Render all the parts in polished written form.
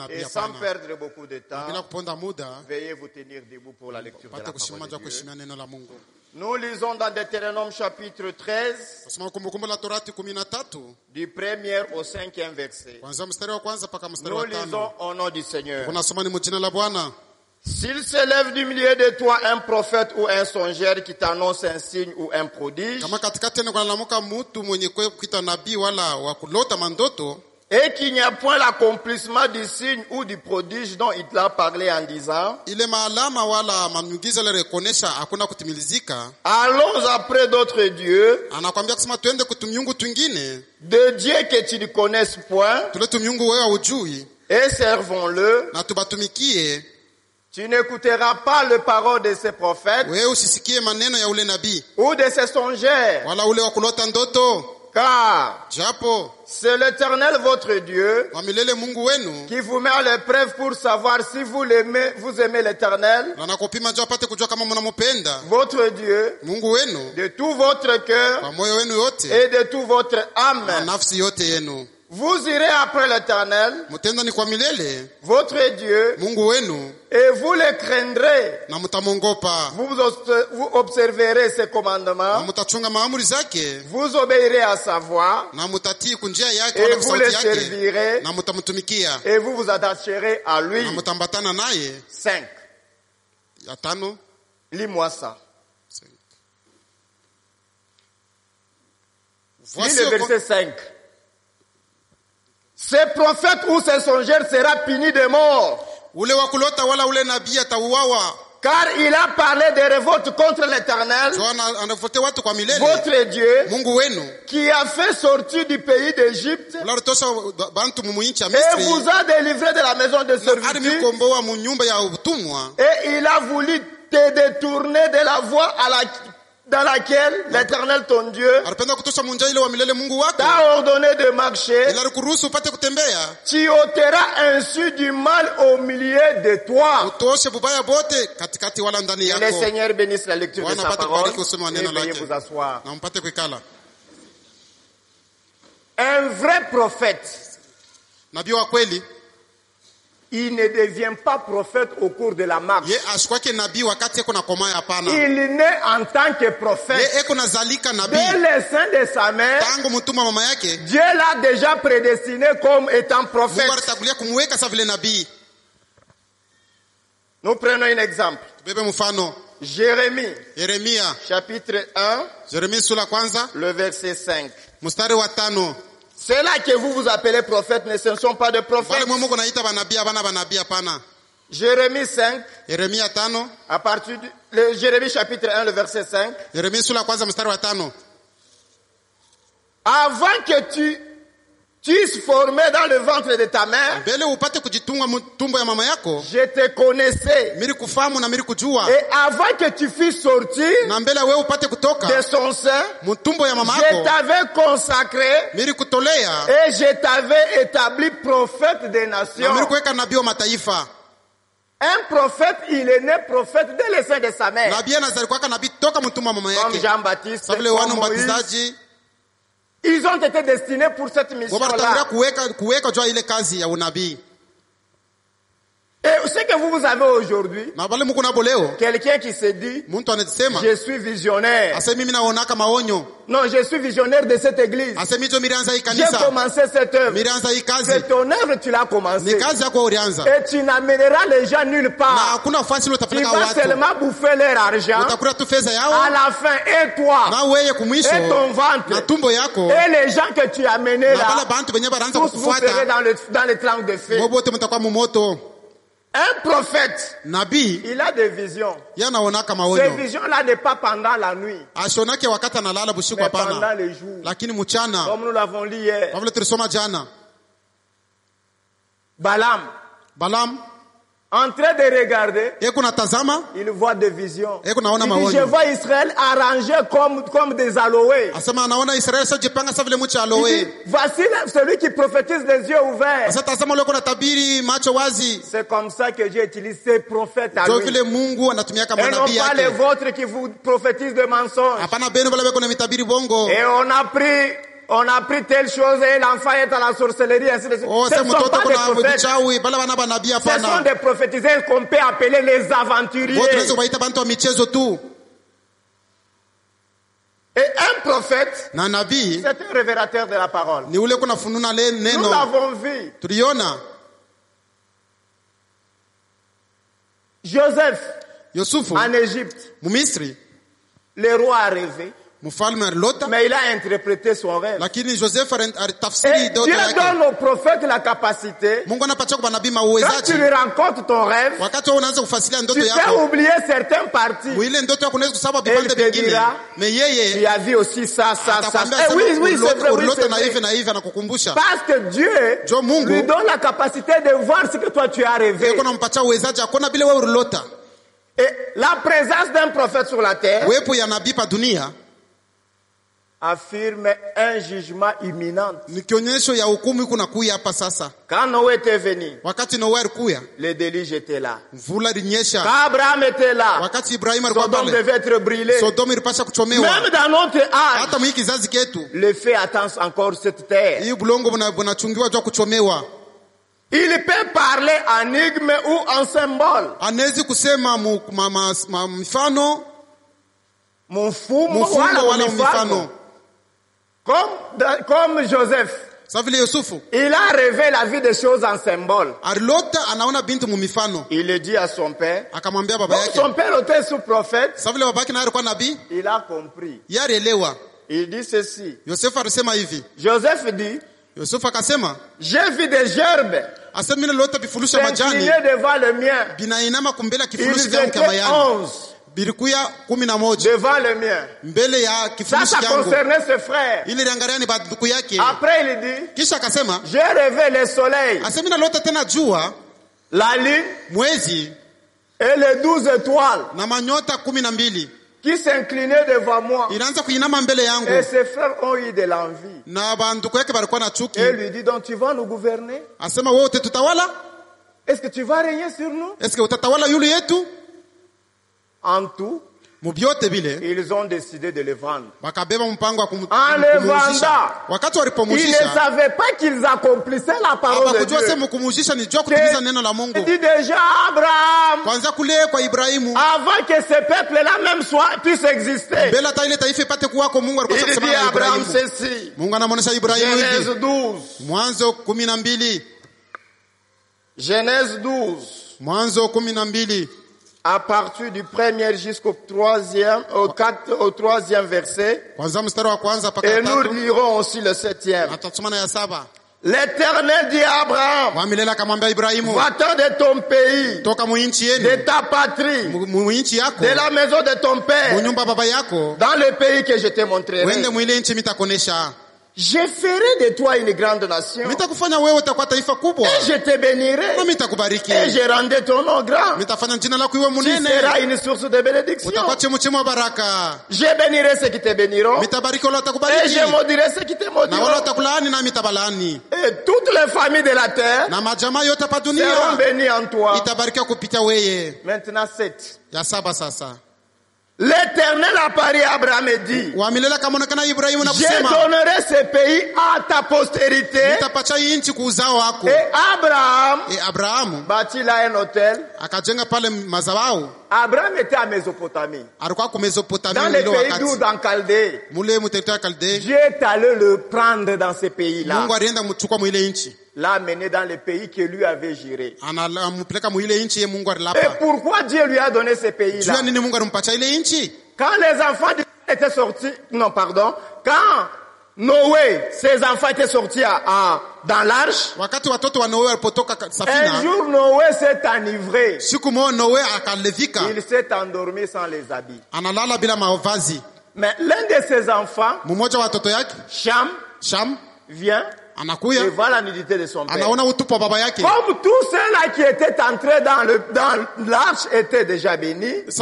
Et sans perdre beaucoup de temps, veuillez vous tenir debout pour la lecture de la parole de Dieu. Nous lisons dans Deutéronome chapitre 13, du 1er au 5e verset. Nous lisons au nom du Seigneur. S'il se lève du milieu de toi un prophète ou un songeur qui t'annonce un signe ou un prodige, et qu'il n'y a point l'accomplissement du signe ou du prodige dont il t'a parlé en disant, allons après d'autres dieux, de dieux que tu ne connaisses point, et servons-le. Tu n'écouteras pas les paroles de ces prophètes ou de ces songeurs, car c'est l'Éternel votre Dieu qui vous met à l'épreuve pour savoir si vous aimez l'Éternel, votre Dieu, de tout votre cœur et de toute votre âme. Vous irez après l'Éternel, votre Dieu, et vous le craindrez. Vous observerez ses commandements, vous obéirez à sa voix, et vous le servirez, et vous vous attacherez à lui. 5. Lis-moi ça. Lis le verset 5. Ce prophète ou ce songeur sera puni de mort. Car il a parlé de révolte contre l'Éternel, votre Dieu, qui a fait sortir du pays d'Égypte et vous a délivré de la maison de servitude. Et il a voulu te détourner de la voie dans laquelle l'Éternel ton Dieu t'a ordonné de marcher. Tu ôteras ainsi du mal au milieu de toi. Que le Seigneur bénisse la lecture de sa parole. Et veuillez vous asseoir. Un vrai prophète, il ne devient pas prophète au cours de la marche. Il naît en tant que prophète. Dès le sein de sa mère, Dieu l'a déjà prédestiné comme étant prophète. Nous prenons un exemple. Jérémie, chapitre 1, le verset 5. C'est là que vous appelez prophète, mais ce ne sont pas des prophètes. Jérémie 5, à partir de Jérémie chapitre 1, le verset 5. Avant que tu se formé dans le ventre de ta mère, je te connaissais. Et avant que tu fusses sorti de son sein, je t'avais consacré et je t'avais établi prophète des nations. Un prophète, il est né prophète dès le sein de sa mère. Comme Jean-Baptiste, comme Moïse. Ils ont été destinés pour cette mission-là. Et ce que vous avez aujourd'hui, quelqu'un qui se dit, je suis visionnaire. Non, je suis visionnaire de cette église. J'ai commencé cette œuvre. C'est ton œuvre, tu l'as commencé. Et tu n'amèneras les gens nulle part. Tu vas seulement bouffer leur argent. À la fin, et toi, et ton ventre, et les gens que tu as amenés là, tous vous serez dans les tranches de feu. Un prophète, il a des visions. Ces visions-là n'est pas pendant la nuit, mais pendant les jours. Comme nous l'avons lu hier. Balaam, en train de regarder, il voit des visions. Il dit, je vois Israël arrangé comme des aloés. Il dit, voici celui qui prophétise des yeux ouverts. C'est comme ça que Dieu utilise ses prophètes à lui. Et non pas les vôtres qui vous prophétisent de mensonges. Et on a pris on a pris telle chose et l'enfant est à la sorcellerie, ainsi de suite. Ce ne sont pas des prophètes. Ce sont des prophétiseurs qu'on peut appeler les aventuriers. Et un prophète, c'est un révélateur de la parole. Nous l'avons vu. Joseph, en Égypte, le roi a rêvé. Mais il a interprété son rêve. Et Dieu donne aux prophètes la capacité. Quand tu lui racontes ton rêve, tu peux oublier certaines parties. Et il te dira, tu as vu aussi ça. Oui, c'est vrai. Parce que Dieu lui donne la capacité de voir ce que toi tu as rêvé. Et la présence d'un prophète sur la terre affirme un jugement imminent. Quand Noé était venu, les déluges étaient là. Quand Abraham était là, Sodome devait être brûlé. Même dans notre âge, le feu attend encore cette terre. Il peut parler en énigme ou en symbole. Comme Joseph. Il a rêvé la vie des choses en symbole. Il le dit à son père. Comme son père était sous-prophète, il a compris. Il dit ceci. Joseph dit, j'ai vu des gerbes s'incliner devant le mien. Ils étaient 11. Devant le mien. Ça concernait ses frères. Après il dit, j'ai rêvé le soleil, la lune et les 12 étoiles qui s'inclinaient devant moi. Et ses frères ont eu de l'envie. Et lui dit, donc tu vas nous gouverner? Est-ce que tu vas régner sur nous? En tout, ils ont décidé de le vendre. En le vendant, ils ne savaient pas qu'ils accomplissaient la parole de Dieu. Il dit déjà Abraham, avant que ce peuple-là même puisse exister. Il dit à Abraham ceci. Genèse 12. Genèse 12. À partir du 1er jusqu'au 3e, au 3e verset. Et nous lirons aussi le 7e. L'Éternel dit à Abraham, va-t'en de ton pays, de ta patrie, de la maison de ton père, dans le pays que je te montrerai. Je ferai de toi une grande nation. Et je te bénirai. Et je rendrai ton nom grand. Tu seras une source de bénédiction. Je bénirai ceux qui te béniront. Et je maudirai ceux qui te maudiront. Et toutes les familles de la terre seront bénies en toi. Maintenant 7. L'Éternel apparut à Abraham et dit, je donnerai ce pays à ta postérité. Et Abraham bâtit là un hôtel. Abraham était à Mésopotamie. Dans les pays d'Oud en Chaldée. Dieu est allé le prendre dans ce pays-là. L'a amené dans le pays que lui avait géré. Et pourquoi Dieu lui a donné ce pays-là? Quand les enfants étaient sortis, quand Noé, ses enfants étaient sortis dans l'arche, un jour Noé s'est enivré. Il s'est endormi sans les habits. Mais l'un de ses enfants, Cham, vient et voit la nudité de son père. Comme tous ceux-là qui étaient entrés dans l'arche étaient déjà bénis, il n'y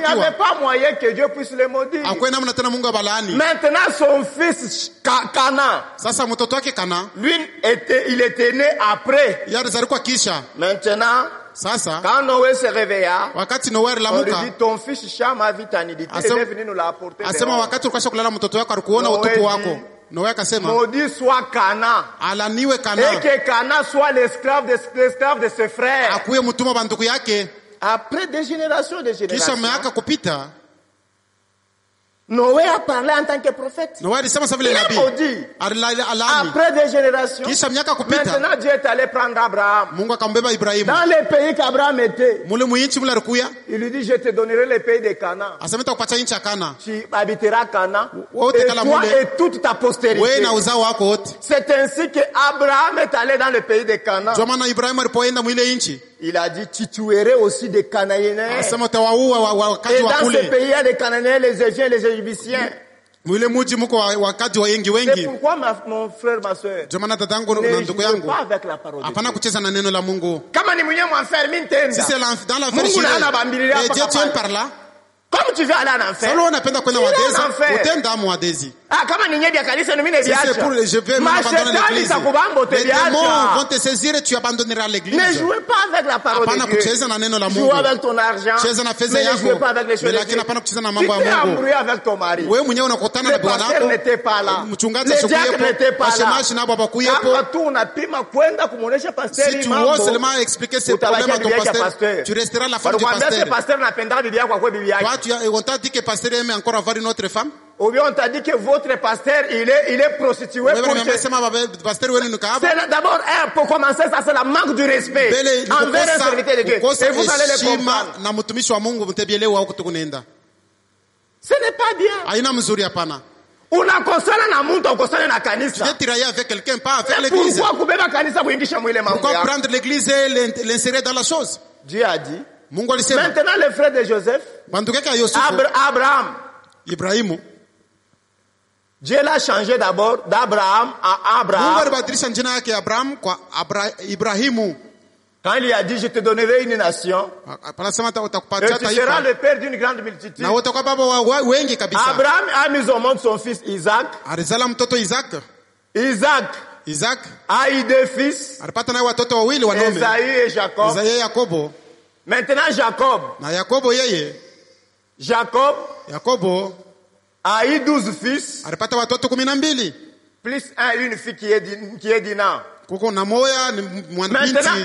avait pas moyen que Dieu puisse les maudire. Maintenant son fils Canaan, lui il était né après. Maintenant Sasa quand Noé se réveilla, wakati Noé on lui aliamka dit ton fils Cham a vu ta nudité, il est venu nous l'apporter. asema wakati ukasha kulala mtoto wako alikuona utupu wako. Noé akasema maudit soit Canaan, alaniwe et Kana que Canaan soit l'esclave de ses frères. akuye mtumwa wa ndugu yake. Après des générations, Kisha miaka kupita Noé a parlé en tant que prophète. Noé alisema sasa vile Il a nabii maudit. alani. Après des générations, Kisha miaka kupita maintenant Dieu est allé prendre Abraham. Mungu akambeba Ibrahimu Dans les pays qu'Abraham était, mule mwinchi mule alikuya il lui dit, je te donnerai les pays de Canaan. asema nitakupatia nchi ya Kana Tu habiteras Canaan, Wote et kala toi mule. et toute ta postérité. wewe na uzao wako wote. C'est ainsi que Abraham est allé dans le pays de Canaan. Ndio maana Ibrahimu alipoenda mwile nchi Il a dit, tu tuerais aussi des Cananéens. asema utawaua wakaji Et wa dans ce kule pays, il y a des Cananéens, les Égyptiens, les Égyptiens. mwile muji muko wakaji wa wengi C'est wengi. pourquoi mon frère, ma soeur, Ndio maana dadangu na ne ndugu jouez yangu pas avec la parole de hapana Dieu. kucheza na neno la Mungu. Kama ni mwenye mwanfermi ntenda. Si c'est dans la Mungu version na anabambililia et hapa Dieu tient hapa. par là. Comme tu veux aller en enfer. Sasa unapenda kwenda Sio wadezi enfer. utenda mu wadezi. Ah, kama ni nyebia kanisa ni mimi Si c'est niacha. pour je vais m'abandonner Mashetani l'église. itakubamba Les démons vont utaviacha. te saisir et tu abandonneras Ne l'église. jouez pas avec la parole Hapana de Dieu. kucheza na neno la Joue Mungu. avec ton argent. Cheza na fedha Mais ne yako. jouez pas avec les choses de Lakini Dieu. hapana kucheza na Tu mambo ya t'es Mungu. embrouillé avec ton mari. Wewe mwenyewe unakutana na Le bwana pasteur wako. n'était pas là. Mchungaji Le diacre asikuyepo. n'était pas là. Washemashi nabo hawakuyepo. Kama tu unapima kwenda kumuonesha pasteur Si tu oses seulement expliquer ces problèmes à ton pasteur, tu resteras la femme du pasteur. pasteur n'apenda bibi yako kwa bibi yake. Toi, on t'a dit que pasteur aime encore avoir une autre femme? Ou bien on t'a dit que votre pasteur, il est prostitué pour d'abord, pour commencer, ça c'est la manque du respect envers un serviteur de Dieu. Et vous allez le comprendre. Ce n'est pas bien. Unakosana na mtu ukosana na kanisa. Avec quelqu'un, pas avec l'église. Pourquoi kubeba kanisa kuingisha mwile mambo? Pourquoi prendre l'église et l'insérer dans la chose? Dieu a dit. Maintenant le frère de Joseph, Abraham, Ibrahimu, Dieu l'a changé d'abord d'Abraham à Abraham. Quand il a dit, je te donnerai une nation, et tu seras le père d'une grande multitude. Abraham a mis au monde son fils Isaac. Isaac a eu deux fils, Esaü et Jacob. Maintenant Jacob a eu 12 fils, plus une fille qui est Dina. Maintenant,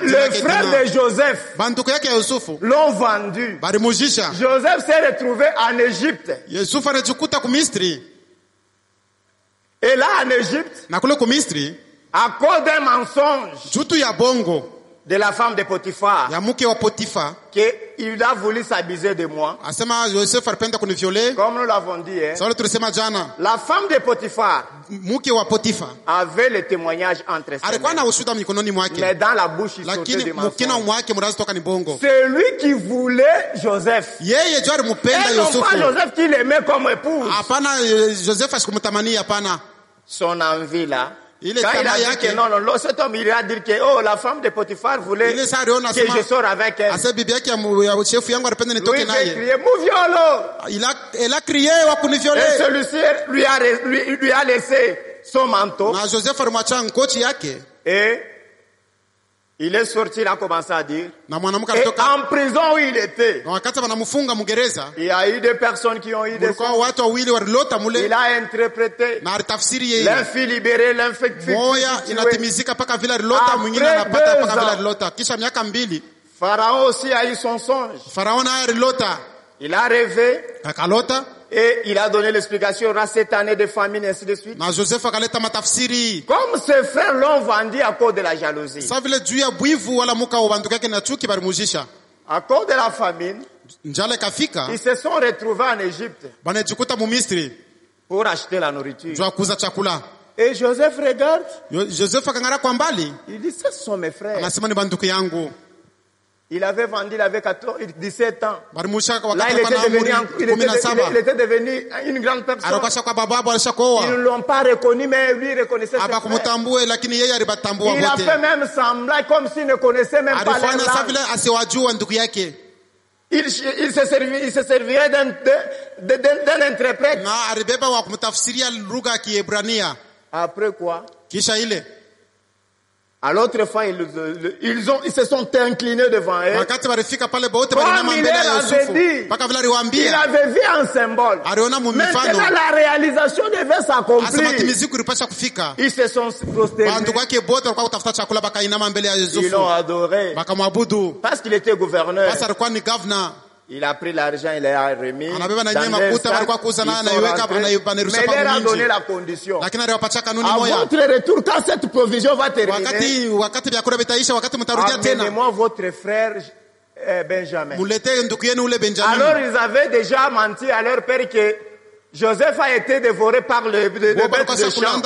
le frère de Joseph l'ont vendu. Joseph s'est retrouvé en Égypte. Et là, en Égypte, à cause d'un mensonge de la femme de Potiphar, qu'il a voulu s'abuser de moi. Comme nous l'avons dit, la femme de Potiphar avait le témoignage entre ses mains. Mais dans la bouche, il sautait des mensonges. C'est lui qui voulait Joseph. Et non pas Joseph qui l'aimait comme épouse. Son envie là. Quand il a dit que non, cet homme, il a dit que la femme de Potiphar voulait que je sorte avec elle. Lui, il a crié, il a crié, et celui-ci lui a laissé son manteau. Et il est sorti, il a commencé à dire. Et en prison où il était, il y a eu des personnes qui ont eu des songes. Il a interprété. L'un fut libéré, l'un fut tué. Pharaon aussi a eu son songe. Il a rêvé. Et il a donné l'explication à cette année de famine, et ainsi de suite. Comme ses frères l'ont vendu à cause de la jalousie. À cause de la famine, ils se sont retrouvés en Égypte pour acheter la nourriture. Et Joseph regarde. Il dit, ce sont mes frères. Il avait vendu, il avait 17 ans. Là, il était devenu une grande personne. Ils ne l'ont pas reconnu, mais lui reconnaissait ses frères. Il a fait même semblant comme s'il ne connaissait même pas leur langue. Il se servirait d'un interprète. Après quoi? À l'autre fois, ils se sont inclinés devant elle. Comme il leur avait dit, il avait vu un symbole. Maintenant, la réalisation devait s'accomplir. Ils se sont prosternés. Ils l'ont adoré. Parce qu'il était gouverneur. Il a pris l'argent, il l'a remis. Mais il leur a donné la condition. À votre retour, quand cette provision va terminer, amenez-moi votre frère Benjamin. Alors ils avaient déjà menti à leur père que Joseph a été dévoré par le bête de champ.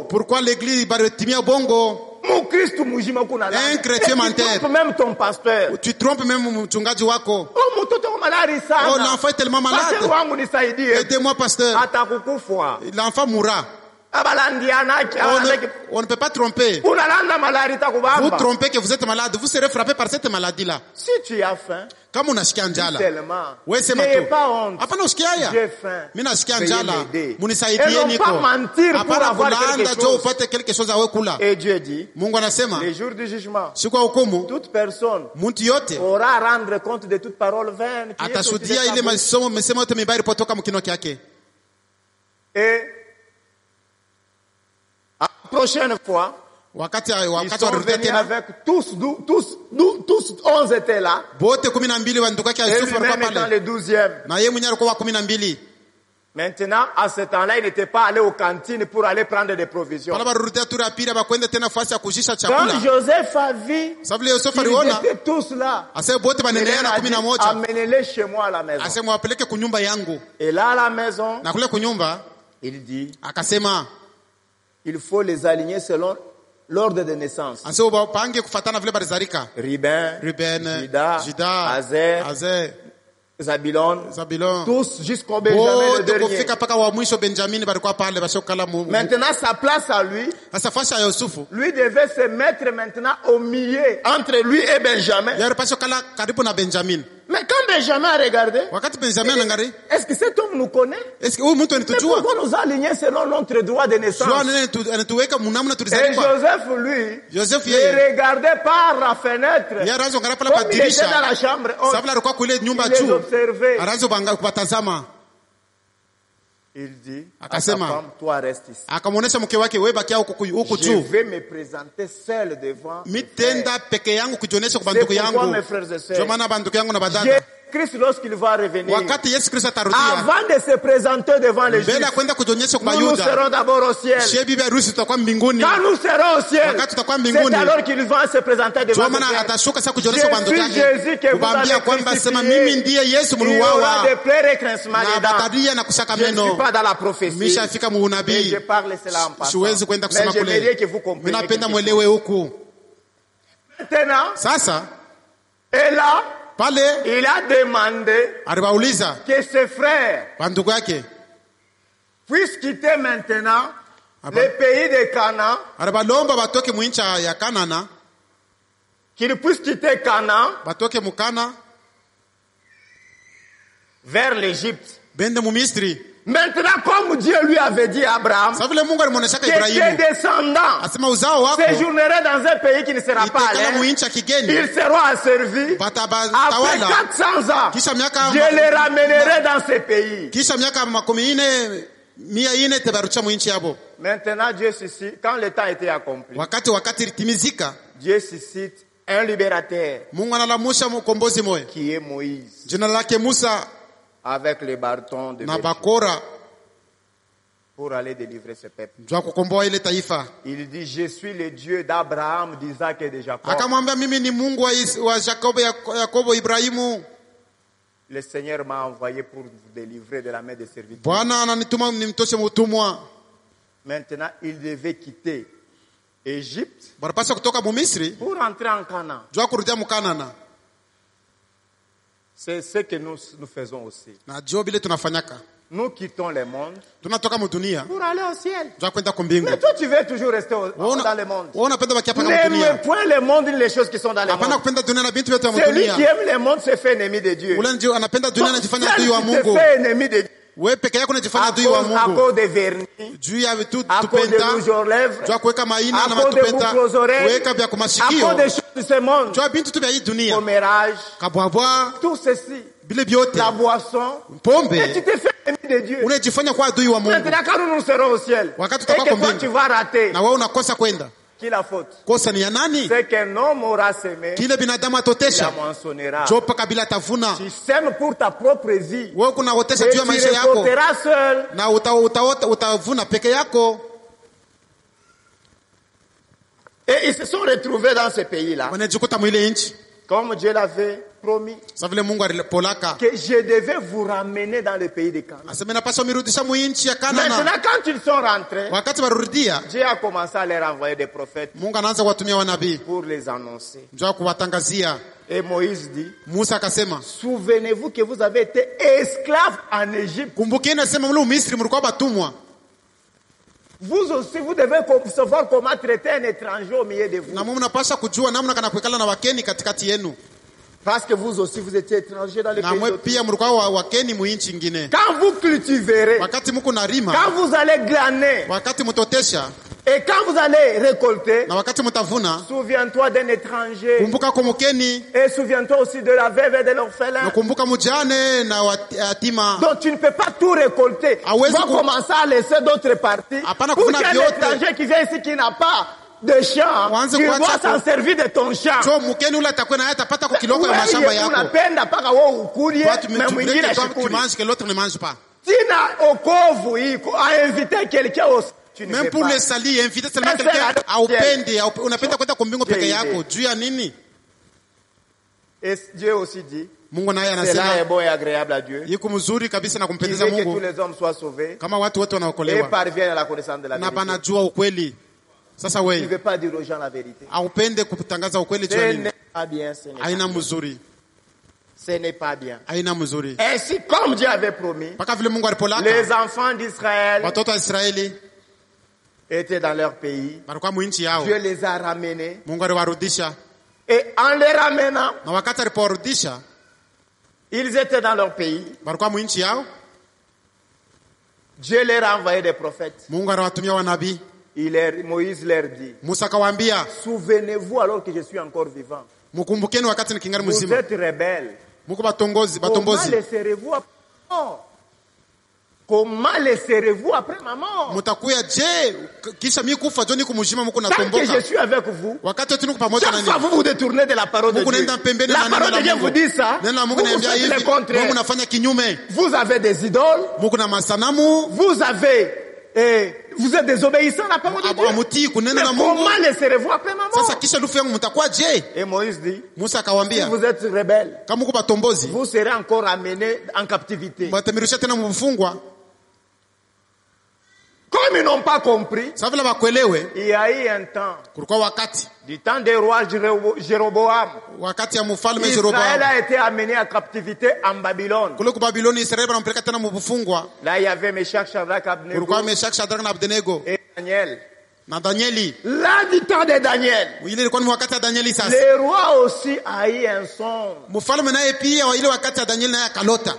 Pourquoi l'église baritimia bongo? Un chrétien menteur. Tu trompes même ton pasteur. Tu trompes même mchungaji wako. Oh, l'enfant est tellement malade. Aidez-moi, pasteur. L'enfant mourra. On ne peut pas tromper. Vous trompez que vous êtes malade. Vous serez frappé par cette maladie-là. Si tu as faim, kama unasikia njala, n'ayez pas honte. J'ai faim. Veuillez m'aider. Et non pas mentir pour avoir quelque chose. Et Dieu dit, le jour du jugement, toute personne aura à rendre compte de toute parole vaine qui est sortie de sa bouche. Et la prochaine fois, ils sont venus avec tous 11 étaient là. Et lui-même étant le 12e. Maintenant, à ce temps-là, il n'était pas allé aux cantines pour aller prendre des provisions. Quand Joseph a vu qu'ils étaient tous là, il leur a dit, amenez-les chez moi à la maison. Et là, à la maison, il dit, il faut les aligner selon l'ordre de naissance. Ruben, Juda, Azer, Zabilon, tous jusqu'au Benjamin le dernier. Maintenant, sa place à lui, lui devait se mettre maintenant au milieu entre lui et Benjamin. Mais quand Benjamin a regardé, est-ce que cet homme nous connaît? Mais pourquoi nous a alignés selon notre droit de naissance? Et Joseph, lui, il regardait par la fenêtre. Comme il était dans la chambre haute, il les observait. Il dit à sa femme, toi reste ici. Je vais me présenter seul devant mes frères. C'est pourquoi mes frères et sœurs, Christ, lorsqu'il va revenir, avant de se présenter devant les Juifs, nous serons d'abord au ciel. Quand nous serons au ciel, c'est alors qu'il va se présenter devant les Juifs. Je suis Jésus que vous avez crucifié. Il y aura des pleurs et grincements des dents. Je ne suis pas dans la prophétie. Et je parle cela en passant. Mais j'aimerais que vous compreniez. Maintenant, et là, il a demandé que ses frères puissent quitter maintenant le pays de Canaan, qu'ils puissent quitter Canaan vers l'Égypte. Maintenant, comme Dieu lui avait dit à Abraham, que tes descendants séjourneraient dans un pays qui ne sera pas à l'air, ils seront asservis. Après 400 ans, je les ramènerai dans ce pays. Maintenant, Dieu suscite, quand le temps était accompli, Dieu suscite un libérateur qui est Moïse. Avec les bâtons de pour aller délivrer ce peuple. Il dit, je suis le Dieu d'Abraham, d'Isaac et de Jacob. Le Seigneur m'a envoyé pour vous délivrer de la main des serviteurs. Maintenant, il devait quitter Égypte pour entrer en Canaan. C'est ce que nous faisons aussi. Nous quittons le monde pour aller au ciel. Mais toi, tu veux toujours rester dans le monde. N'aime point le monde ni les choses qui sont dans le monde. Celui qui aime le monde se fait ennemi de Dieu. Toi, tu te fais ennemi de Dieu. wewe peke yako unajifanya adui wa Mungu. À cause des vernis, juu ya vitu à cause des rouges aux lèvres, juu ya kuweka maina na à cause des matupenda, boucles aux oreilles, kuweka vya à kumashikio, cause des choses de ce monde, juu ya bintu tu vya hii dunia, commérage, kabwabwa, tout ceci, bile vyote, la boisson, pombe, et tu te fais ennemi de Dieu. unajifanya kwa adui wa Mungu. Maintenant, quand nous serons au ciel, Wakati et tutakuwa que kwa toi tu vas rater, na wewe unakosa kwenda, qui la faute? kosa ni ya nani? C'est qu'un homme aura semé, Kile binadamu il atotesha, la moissonnera. jopa kabila tavuna. Tu sèmes pour ta propre vie, Wewe kunaotesha et juu ya tu maisha yako récolteras seul. na utavuna peke yako. Et ils se sont retrouvés dans ce pays-là, Wanajikuta mwile nchi comme Dieu l'avait promis, sasa vile Mungu alipolaka, que je devais vous ramener dans le pays de Canaan. asema napaswa mirudisha mwinchi ya Maintenant, Kanana. quand ils sont rentrés, Wakati warudia, Dieu a commencé à leur envoyer des prophètes Mungu anaanza kuwatumia wanabii pour les annoncer. njoo kuwatangazia. Et Moïse dit, Musa akasema, souvenez-vous que vous avez été esclaves en Égypte. kumbukeni asema mle Misri mlikuwa batumwa. Vous aussi, vous devez savoir comment traiter un étranger au milieu de vous. Na mumu mnapasha kujua namna kana kuikala na wakeni katikati yenu. Parce que vous aussi, vous étiez étrangers dans le Na pays mwe d'autrui. pia mlikuwa wakeni muinchi ingine. Quand vous cultiverez, Wakati muko narima, quand vous allez glaner, wakati mutotesha, et quand vous allez récolter, na wakati mutavuna, souviens-toi d'un étranger. kumbuka kwa mukeni, Et souviens-toi aussi de la veuve et de l'orphelin. na kumbuka mujane na yatima. Donc tu ne peux pas tout récolter. Tu Hawezi vas ku- commencer à laisser d'autres parties. Hapana Pour kuvuna qu'un vyote. étranger qui vient ici qui n'a pas de champ, Wanze il kuacha va s'en ku- servir de ton champ. So mukeni ule atakuwa na atapata kwa kiloko ya mashamba yako. Unapenda paka wewe ukulie Watu na mwingine tu ashikuli. mange que l'autre ne mange pas. Tina okovu iko a invité quelqu'un aussi. Tu ne Même fais pour pas. les salis, inviter seulement Sasa quelqu'un na- aupende, unapenda kwenda kwa mbingu peke Ndiyo. yako. Juu ya nini? Et Dieu aussi dit, Mungu naye cela est anasema bon et agréable à Dieu. yuko mzuri kabisa na Qui kumpendeza veut que tous Mungu les hommes soient sauvés kama watu wote et wanaokolewa parviennent à la connaissance de la na vérité. banajua ukweli. Sasa Tu ne wewe veux pas dire aux gens la vérité. aupende kutangaza ukweli juu ya Ce nini? n'est pas bien, ce n'est pas Haina bien. mzuri, Ce n'est pas bien. haina mzuri. Ainsi, comme Dieu avait promis, Mpaka vile Mungu alipolaka les enfants d'Israël watoto wa Israeli étaient dans leur pays. walikuwa mwinchi yao, Dieu les a ramenés. Mungu aliwarudisha, Et en les ramenant, na wakati alipowarudisha ils étaient dans leur pays. walikuwa mwinchi yao, Dieu leur a envoyé des prophètes. Mungu aliwatumia wanabii. Moïse leur dit, Musa akawaambia, souvenez-vous alors que je suis encore vivant. mkumbukeni wakati nikingali Vous mzima. êtes rebelles. Muko batongozi, Comment batombozi. laisserez-vous après ma mort? Comment laisserez-vous après ma mort? Mutakuya je kisha mimi kufa joni kumujima muko Tant que je natomboka. suis avec vous, Wakati tuko pamoja na chaque fois nini? vous vous détournez de la parole de Mungu Dieu. nenda pembeni La na neno parole de la Dieu vous Mungu. dit ça. Neno la Vous Mungu vous niambia faites le hivi. contraire. Mungu nafanya kinyume. Vous avez des idoles. Mungu na masanamu. Vous avez, vous êtes désobéissant à la parole de Dieu. Amutii kunena Mais na Mungu. comment laisserez-vous après ma Sasa mort? kisha lufu yangu mtakuwa je? Et Moïse dit, Musa si akawaambia, vous êtes rebelles, kama muko batombozi, vous serez encore amenés en captivité. batamirusha tena mufungwa. Comme ils n'ont pas compris, Sasa vile bakuelewe, il y a eu un temps, kulikuwa wakati du temps des rois Jéroboam, wakati ya mfalme Israël Jeroboam. a été amené en captivité en Babylone. Kule ku Babiloni Israeli banampeleka tena mufungwa. Là, il y avait Meshach, Shadrach, Abednego Kulikuwa Meshach, Shadrach na Abednego et Daniel. na Danieli. Là, du temps de Daniel, Ile ilikuwa ni wakati ya Danieli sasa. le roi aussi a eu un songe. Mfalme naye pia ile wakati ya Danieli naye akalota.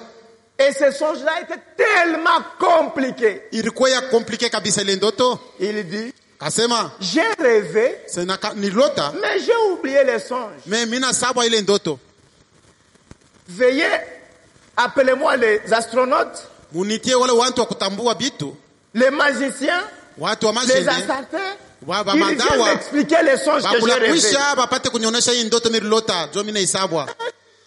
Et ce songe-là était tellement compliqué. Ilikuwa ya komplike kabisa ile ndoto. Il dit, Kasema j'ai rêvé, nilota, mais j'ai oublié les songes. mais mina sabwa ile ndoto. Veuillez, appelez-moi les astronautes, Munitie wale watu wa kutambua vitu, les magiciens, watu wa les mashende, assassins. wa Ils viennent madawa, m'expliquer les songes que j'ai rêvés. bakula bapate kunionyesha hii ndoto nililota, jo mina isabwa.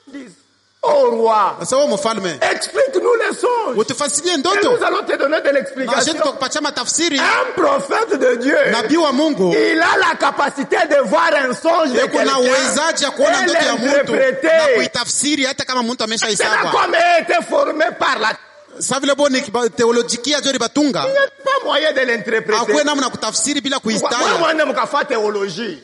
Ils disent, oh roi, Sasa wewe mfalme, explique-nous les songes. utufasirie Et ndoto. nous allons te donner de Na l'explication. sisi tutakupatia matafsiri. Un prophète de Dieu, Nabii wa Mungu il a la capacité de voir un songe de kuna quelqu'un uwezaji ya kuona et ndoto ya mtu na l'interpréter. kuitafsiri hata kama mtu C'est ameshaisabwa. comme il a été formé par la... Sasa vile boni teolojikia jo libatunga, Il n'y a pas moyen de l'interpréter. hakuna namna ya kutafsiri bila Moi, kuistaya. moi, mkafa théologie.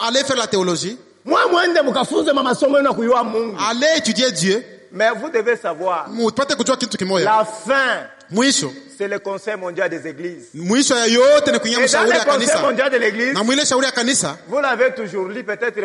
Allez faire la théologie, Moi, mkafunze masomo na kuyua Mungu. allez étudier Dieu, Mais vous devez savoir, mupate kujua kitu kimoja. la fin mwisho c'est le Conseil mondial des églises. Mwisho ya yote ni kuingia mshauri ya kanisa. Conseil mondial de l'église. Na mwile shauri ya kanisa. Vous l'avez toujours lu peut-être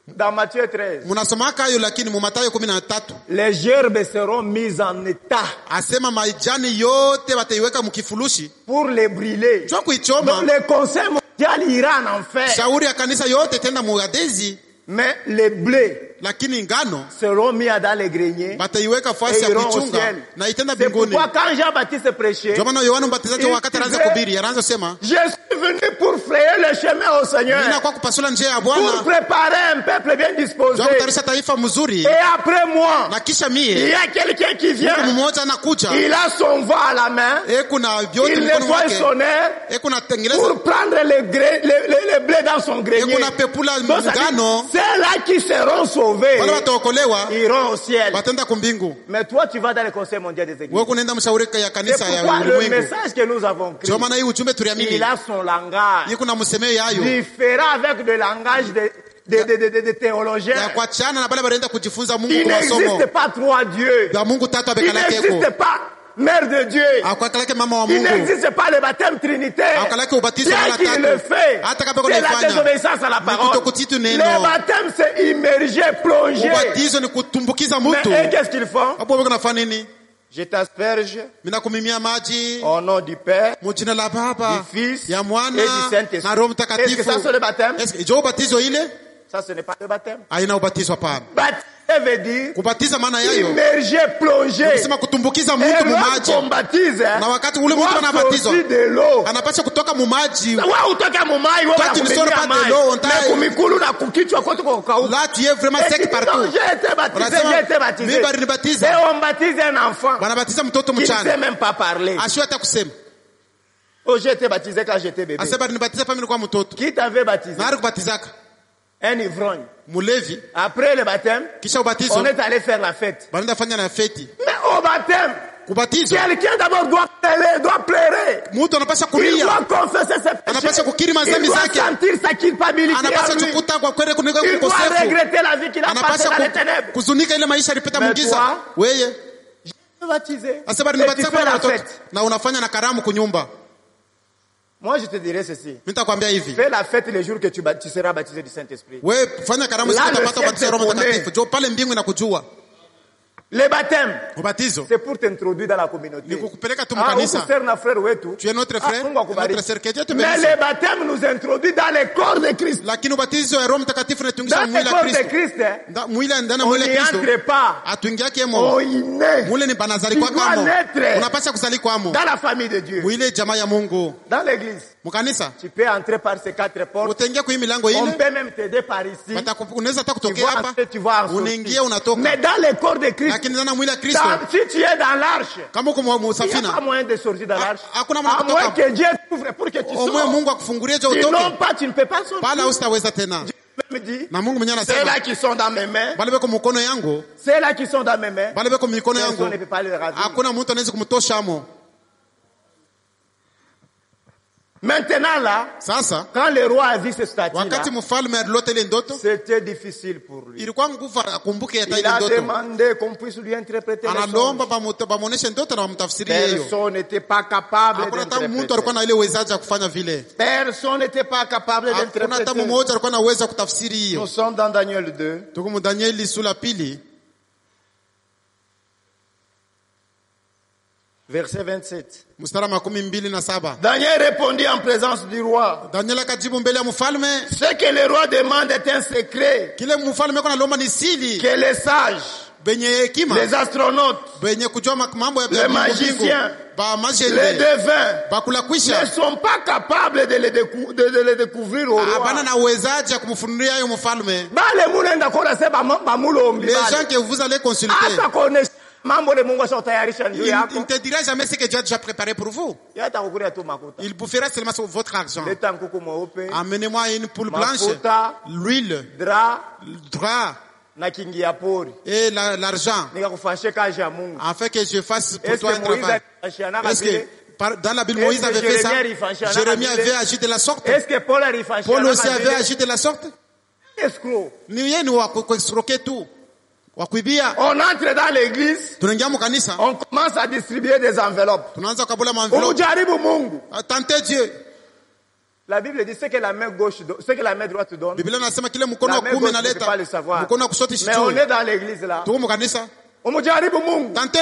dans Matthieu 13. Munasomaka hayo lakini mu Mathayo 13. Les gerbes seront mises en état. Asema majani yote wataiweka mkifurushi. Pour les brûler. Jua kuichoma. Donc le Conseil mondial ira en enfer. Shauri ya kanisa yote tenda muadezi. Mais les blés lakini ngano seront mis dans les greniers bataiweka fasi ya kuchunga na itenda mbinguni. C'est pourquoi quand Jean-Baptiste prêchait, Jomana Yohana Mbatizaji wakati anaanza kuhubiri anaanza sema je suis venu pour frayer le chemin au Seigneur. Nina kwa kupasula njia ya Bwana. Pour préparer un peuple bien disposé. Jomana tarisha taifa mzuri. Et après moi, na kisha mie, il y a quelqu'un qui vient. Mmoja anakuja. Il a son vent à la main. Kuna vyote il nettoie son air. Kuna tengeneza pour prendre les blés dans son grenier. Kuna pepula ngano. C'est là qui seront sauvés. Wale wataokolewa iront au ciel. Watenda kumbingu. Mais toi tu vas dans le Conseil mondial des églises. Wewe unaenda mshauri ya kanisa ya ulimwengu. Le message que nous avons créé. Jomana hii ujumbe tuliamini. Il a son langage. Yiko na msemeo yayo. Différent avec le langage de théologiens. Ya kwa chana na bale banaenda kujifunza Mungu kwa masomo. Il n'existe pas trois dieux. Ya Mungu tatu abekalake yako. Il n'existe pas Mère de Dieu. Il n'existe pas le baptême trinitaire. Bien qu'il le fait, c'est la désobéissance à la parole. Le baptême, c'est immerger, plonger. Mais qu'est-ce qu'ils font? Je t'asperge au nom du Père, du Fils et du Saint-Esprit. Est-ce que ça c'est le baptême? Ça ce n'est pas le baptême. Baptême veut dire kubatiza maana yayo immerger, plonger. Kusema kutumbukiza mtu mu maji. Na wakati ule mtu anabatizwa anapaswa kutoka mu maji. Wewe utoka mu maji wewe unakumbia maji. Na kumikulu na kukichwa kote kwa kauka. Là tu es vraiment sec partout. J'ai été baptisé. Et on baptise un enfant. Wanabatiza mtoto mchanga. Qui ne sait même pas parler. Ashua hata kusema. Oh, j'ai été baptisé quand j'étais bébé. Asema nibatiza pamili kwa mtoto. Qui t'avait baptisé? Na kubatizaka. Un ivrogne. Mulevi. Après le baptême, on est allé faire la fête. Mais au baptême, kubatizo, quelqu'un d'abord doit pleurer. Il doit confesser ses péchés. Il doit sentir sa culpabilité. Il doit regretter la vie qu'il a passée dans les ténèbres. Mais toi, je suis baptisé. Et tu fais la fête. Moi, je te dirais ceci. Fais la fête le jour que tu seras baptisé du Saint-Esprit. Le baptême, c'est pour t'introduire dans la communauté. Tu es notre frère, notre sœur. Mais le baptême nous introduit dans le corps de Christ. Dans le corps de Christ, on n'y entre pas. On y naît. Tu dois naître dans la famille de Dieu. Dans l'église. Tu peux entrer par ces quatre portes. On peut même t'aider par ici. Tu vas en sortir. Mais dans le corps de Christ, si tu es dans l'arche, il n'y a pas moyen de sortir dans l'arche. À moins que Dieu t'ouvre pour que tu sortes. Sinon pas, tu ne peux pas sortir. Dieu me dit, ceux-là qui sont dans mes mains, ceux-là qui sont dans mes mains, personne ne peut pas les ravir. Maintenant là, quand le roi a vu ce statut-là, c'était difficile pour lui. Il a demandé qu'on puisse lui interpréter les songes. Personne n'était pas capable d'interpréter. Personne n'était pas capable d'interpréter. Nous sommes dans Daniel 2. Verset 27. Daniel répondit en présence du roi. Ce que le roi demande est un secret. Que les sages, les astronautes, les magiciens, les devins ne sont pas capables de le découvrir au roi. Les gens que vous allez consulter, il ne te dira jamais ce que Dieu a déjà préparé pour vous. Il vous fera seulement sur votre argent. Amenez-moi une poule blanche, l'huile, drap, et l'argent, afin que je fasse pour toi un travail. Est-ce que dans la Bible, Moïse avait fait ça? Jérémie avait agi de la sorte? Paul aussi avait agi de la sorte? Nous escroquer tout. On entre dans l'église. On commence à distribuer des enveloppes. Tentez Dieu. La Bible dit ce que la main gauche, ce que la main droite donne. La main gauche ne peut pas le savoir. Mais on est dans l'église là. Tentez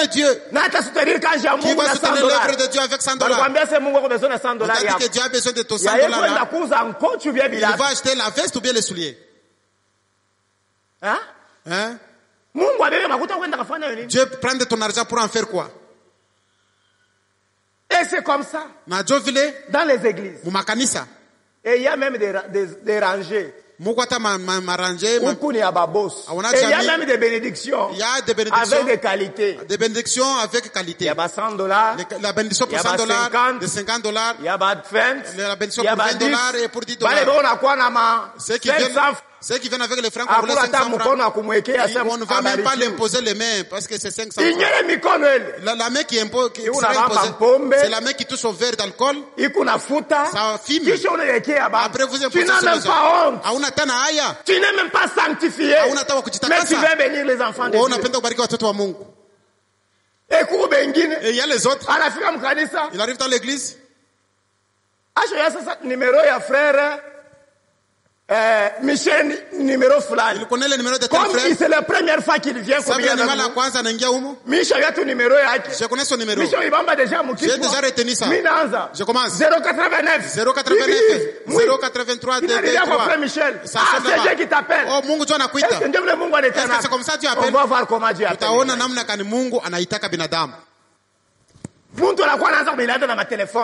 Dieu. Qui va soutenir l'œuvre de Dieu avec $100? On t'a dit que Dieu a besoin de ton $100 là. Il va acheter la veste ou bien les souliers. Hein? Dieu prend de ton argent pour en faire quoi? Et c'est comme ça. Dans les églises. Et il y a même des rangées. Et il y a même des bénédictions. Avec des qualités. Des bénédictions avec qualité. Il y a $100. La bénédiction pour $100, de $50. Il y a $20. La bénédiction pour $20 et pour $10. Ceux qui viennent avec les francs congolais, 500 francs, on ne va même pas l'imposer les mains parce que c'est 500 francs. La main qui sera imposée, c'est la main qui touche au verre d'alcool. Ça fume. Après vous imposez sur les autres. Tu n'es même pas sanctifié. Mais tu veux bénir les enfants de Dieu. Et il y a les autres. Il arrive dans l'église. Michel numéro fulani. Il connaît le numéro de tel frère. Comme c'est la première fois qu'il vient. Michel a ton numéro. Je connais son numéro. Michel il va déjà mourir. J'ai déjà retenu ça. Je commence. 089. 083 Michel. C'est Dieu qui t'appelle. Oh, Mungu tu anakuita. Est-ce que c'est comme ça Dieu appelle? On va voir comment Dieu appelle. Utaona namna gani Mungu anaitaka binadamu.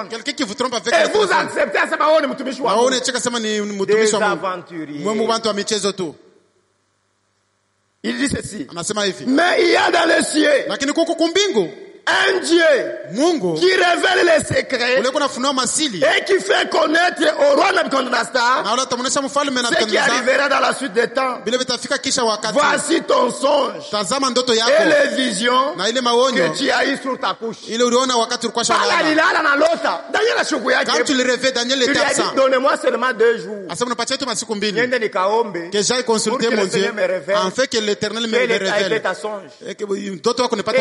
Quelqu'un qui vous trompe avec et vous acceptez à des aventuriers. Il dit ceci. Mais il y a dans les cieux un Dieu qui révèle les secrets et qui fait connaître au roi Nebuchadnezzar ce qui arrivera dans la suite des temps. Voici ton songe et les visions que tu as eues sur ta couche. Quand tu le réveilles, Daniel était absent. Donnez-moi seulement 2 jours. Que j'aille consulter mon Dieu afin que l'Éternel me révèle. Et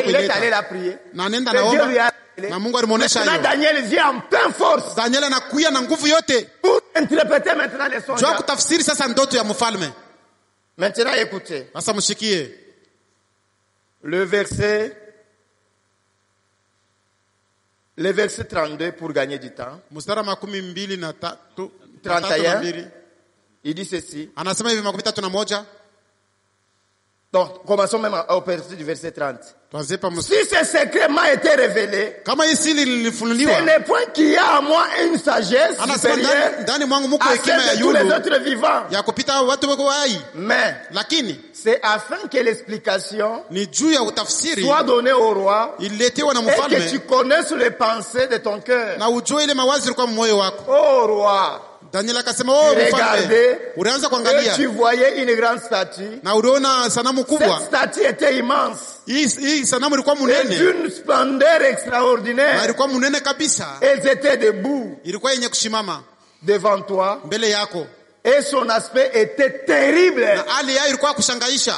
il est allé la prier. Maintenant Daniel vient en pleine force. Daniel anakuya na nguvu yote. Pour interpréter maintenant les songes. Jua kutafsiri sasa ndoto ya mfalme. Maintenant écoutez. Sasa mshikie. Le verset 32 pour gagner du temps. Mstari 22 na 31. Il dit ceci. Anasema hivi 31. Donc, commençons même au partir du verset 30. Si ce secret m'a été révélé, ce n'est point qu'il y a en moi une sagesse supérieure à celle de tous les autres vivants. Mais c'est afin que l'explication soit donnée au roi et que tu connaisses les pensées de ton cœur. Oh roi, Daniel akasema regardez, et tu voyais une grande statue. Cette statue était immense. Et d'une splendeur extraordinaire. Elles étaient debout devant toi. Et son aspect était terrible.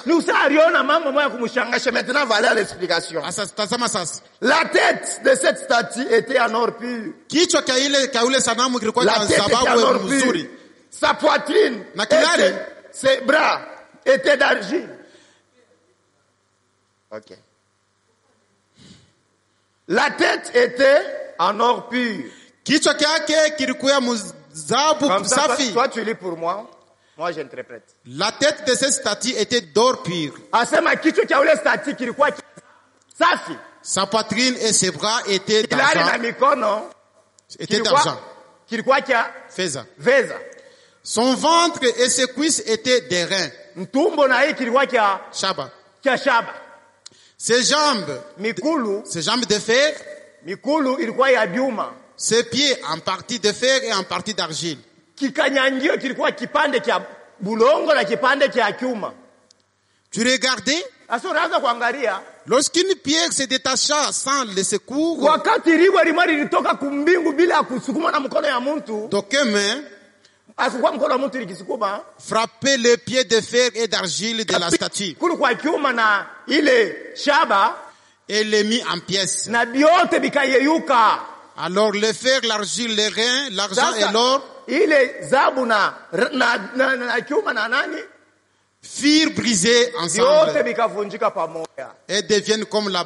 Nous savions maintenant voilà l'explication. La tête de cette statue était en or pur. La tête était en or pur. Sa poitrine, ses bras étaient d'argile. Ok. La tête était en or pur. Comme ça, toi tu lis pour moi, moi j'interprète. La tête de cette statue était d'or pur. Sa poitrine et ses bras étaient d'argent. Étaient d'argent. Son ventre et ses cuisses étaient d'airain. Shaba. Ses jambes de fer. Ses pieds en partie de fer et en partie d'argile. Tu regardais, lorsqu'une pierre se détacha sans le secours d'aucune main, frapper les pieds de fer et d'argile de la statue. Et les mit en pièces. Alors le fer, l'argile, les reins, l'argent et l'or firent briser ensemble et deviennent comme la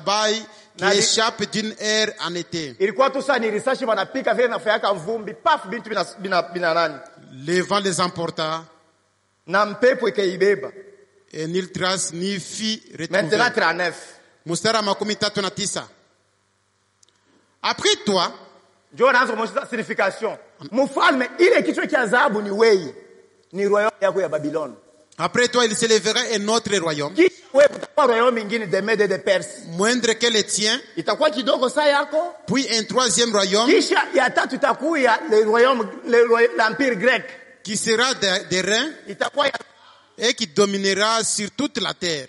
paille qui échappe d'une ère en été. Le vent les emporta et ni trace ni fit retrouver. Mustara makumi tatu na tisa. Après toi, après toi, il s'élèvera un autre royaume, moindre que le tien, puis un troisième royaume, l'empire grec, qui sera des reins et qui dominera sur toute la terre.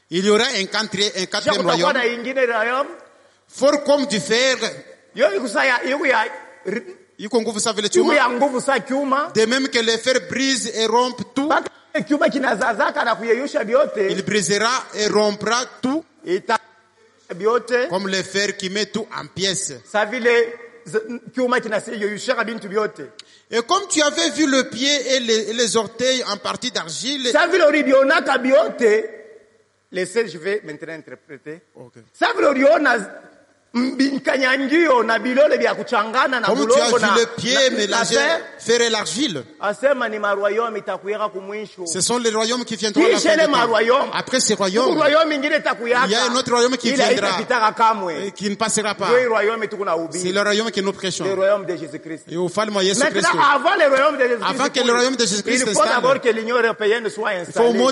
Il y aura un quatrième royaume, fort comme du fer, de même que le fer brise et rompt tout, il brisera et rompra tout, comme le fer qui met tout en pièces. Et comme tu avais vu le pied et les orteils en partie d'argile, je vais maintenant interpréter. Okay. Comme tu as vu le pied mélangé, fer et l'argile, ce sont les royaumes qui viendront à la fin du temps. Après ces royaumes, il y a un autre royaume qui viendra et qui ne passera pas. C'est le royaume que nous prêchons. Le royaume de Jésus-Christ. Maintenant, avant que le royaume de Jésus-Christ, il faut d'abord que l'Union européenne soit installée. Et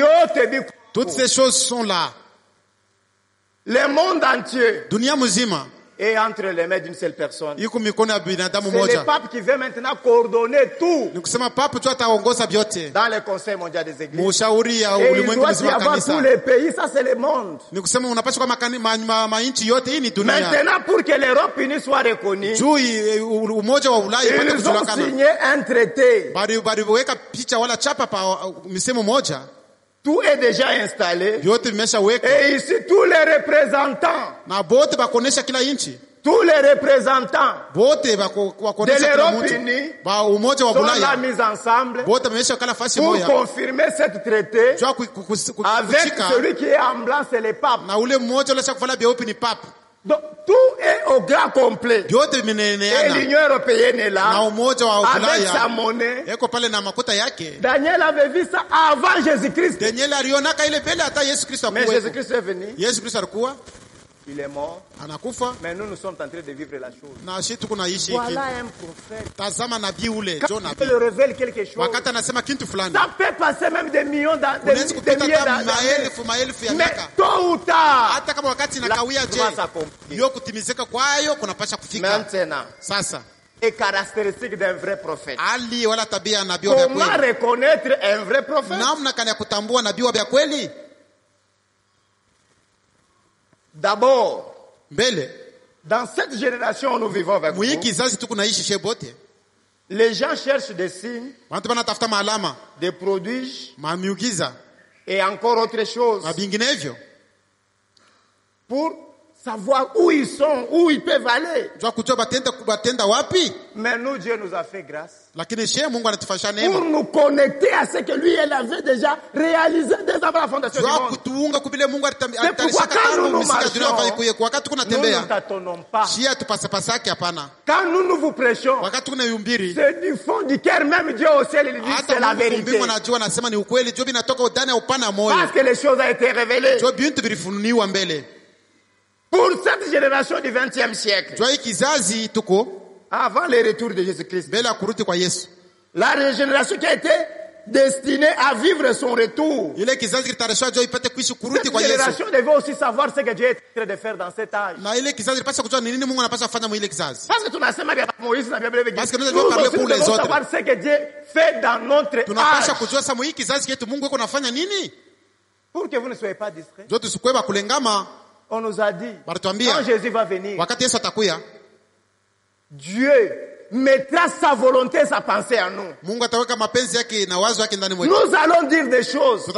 aujourd'hui, toutes ces choses sont là. Le monde entier Dunia muzima est entre les mains d'une seule personne. iko mikono ya binadamu C'est moja. le pape qui veut maintenant coordonner tout Ni kusema papa tu ataongoza vyote. dans le Conseil mondial des églises. Mushauri ya Et il ulimwengu doit y mzima avoir tous kanisa. les pays, ça c'est le monde. Ni kusema unapaswa kwa mainchi yote, hii ni dunia. Maintenant, pour que l'Europe unie soit reconnue, Juu umoja wa Ulaya ipate ils ont kujulikana. signé un traité. Baliweka picha wala chapa pa misemo moja. Tout est déjà installé. Vyote vimeshawekwa. Et ici, tous les représentants, Na bote bakonesha kila inchi. tous les représentants Bote de bakonesha kila l'Europe mtu. unie Ba umoja wa sont là Ulaya. mis ensemble Bote bamesha kala fasi pour moja. confirmer cette traité Jua avec kuchika celui qui est en blanc, c'est le pape. na ule mmoja ule shakuvala byeupe ni papa. Donc, tout est au grand complet. Vyote Et vimeneneana. l'Union européenne est Na là, umoja wa avec sa Ulaya monnaie. eko pale na makuta yake. Daniel avait vu ça avant Jésus-Christ. Daniel alionaka ile mbele hata Yesu Kristo Mais akuwepo. Jésus-Christ est venu, Yesu Kristo alikuwa il est mort. anakufa Mais nous sommes en train de vivre la chose. na sisi tuko naishi hiki. Voilà un prophète. Tazama nabii ule, Quand John il nabii. le révèle quelque chose, Wakati anasema kitu fulani. ça peut passer même des millions Unaweza des kupita milliers hata d'années. maelfu ya Mais miaka. tôt ou tard, Hata kama wakati inakawia je, va s'accomplir. hiyo kutimizika kwayo kunapasha kufika. Maintenant, Sasa est caractéristique d'un vrai prophète. hali wala tabia ya nabii wa Comment kweli. reconnaître un vrai prophète? Namna kani ya kutambua nabii wa kweli? D'abord, Mbele dans cette génération où nous vivons avec vous, mwi kizazi tuko naishi shebote. les gens cherchent des signes, Watu wanatafuta maalama, des prodiges miujiza et encore autre chose na vinginevyo. pour savoir où ils sont, où ils peuvent aller. Jua kujua batenda wapi? Mais nous, Dieu nous a fait grâce Lakini shehe Mungu anatufanyisha pour neema. nous connecter à ce que lui, elle avait déjà réalisé dès avant la fondation du Jua monde. kutuunga kubile Mungu pourquoi alitalisha quand nous tangu nous misika marchons, dunia haikuye. Wakati kuna Nous ne tembea, tâtonnons pas. shia tupasapasake hapana. Quand nous vous prêchons, Wakati kuna yumbiri, c'est du fond du cœur, même Dieu au ciel, il dit c'est la hata vérité. Mungu anajua anasema ni ukweli. Jua binatoka udani ya upana ya moyo. Parce que les choses ont été révélées. Jua bintu vilifunuliwa mbele. Pour cette génération du 20e siècle, Jua hii kizazi tuko avant le retour de Jésus-Christ, mbele ya kurudi kwa Yesu. la génération qui a été destinée à vivre son retour. Ile kizazi kitarishwa jua ipate kuishi kurudi Cette kwa Yesu. génération devait aussi savoir ce que Dieu est en train de faire dans cet âge. Na ile kizazi ilipaswa kujua ni nini Mungu anapaswa kufanya mwa ile kizazi. Parce que tunasema vya Moïse na vya Biblia. Parce que nous Nous devons parler aussi, pour nous les devons autres. savoir ce que Dieu fait dans notre Tunapaswa âge. kujua sasa mwa hii kizazi yetu Mungu yuko anafanya nini? Pour que vous ne soyez pas distraits. Jua tusikwe ba kulengama. On nous a dit, quand Jésus va venir, Dieu mettra sa volonté, sa pensée en nous. Nous allons dire des choses.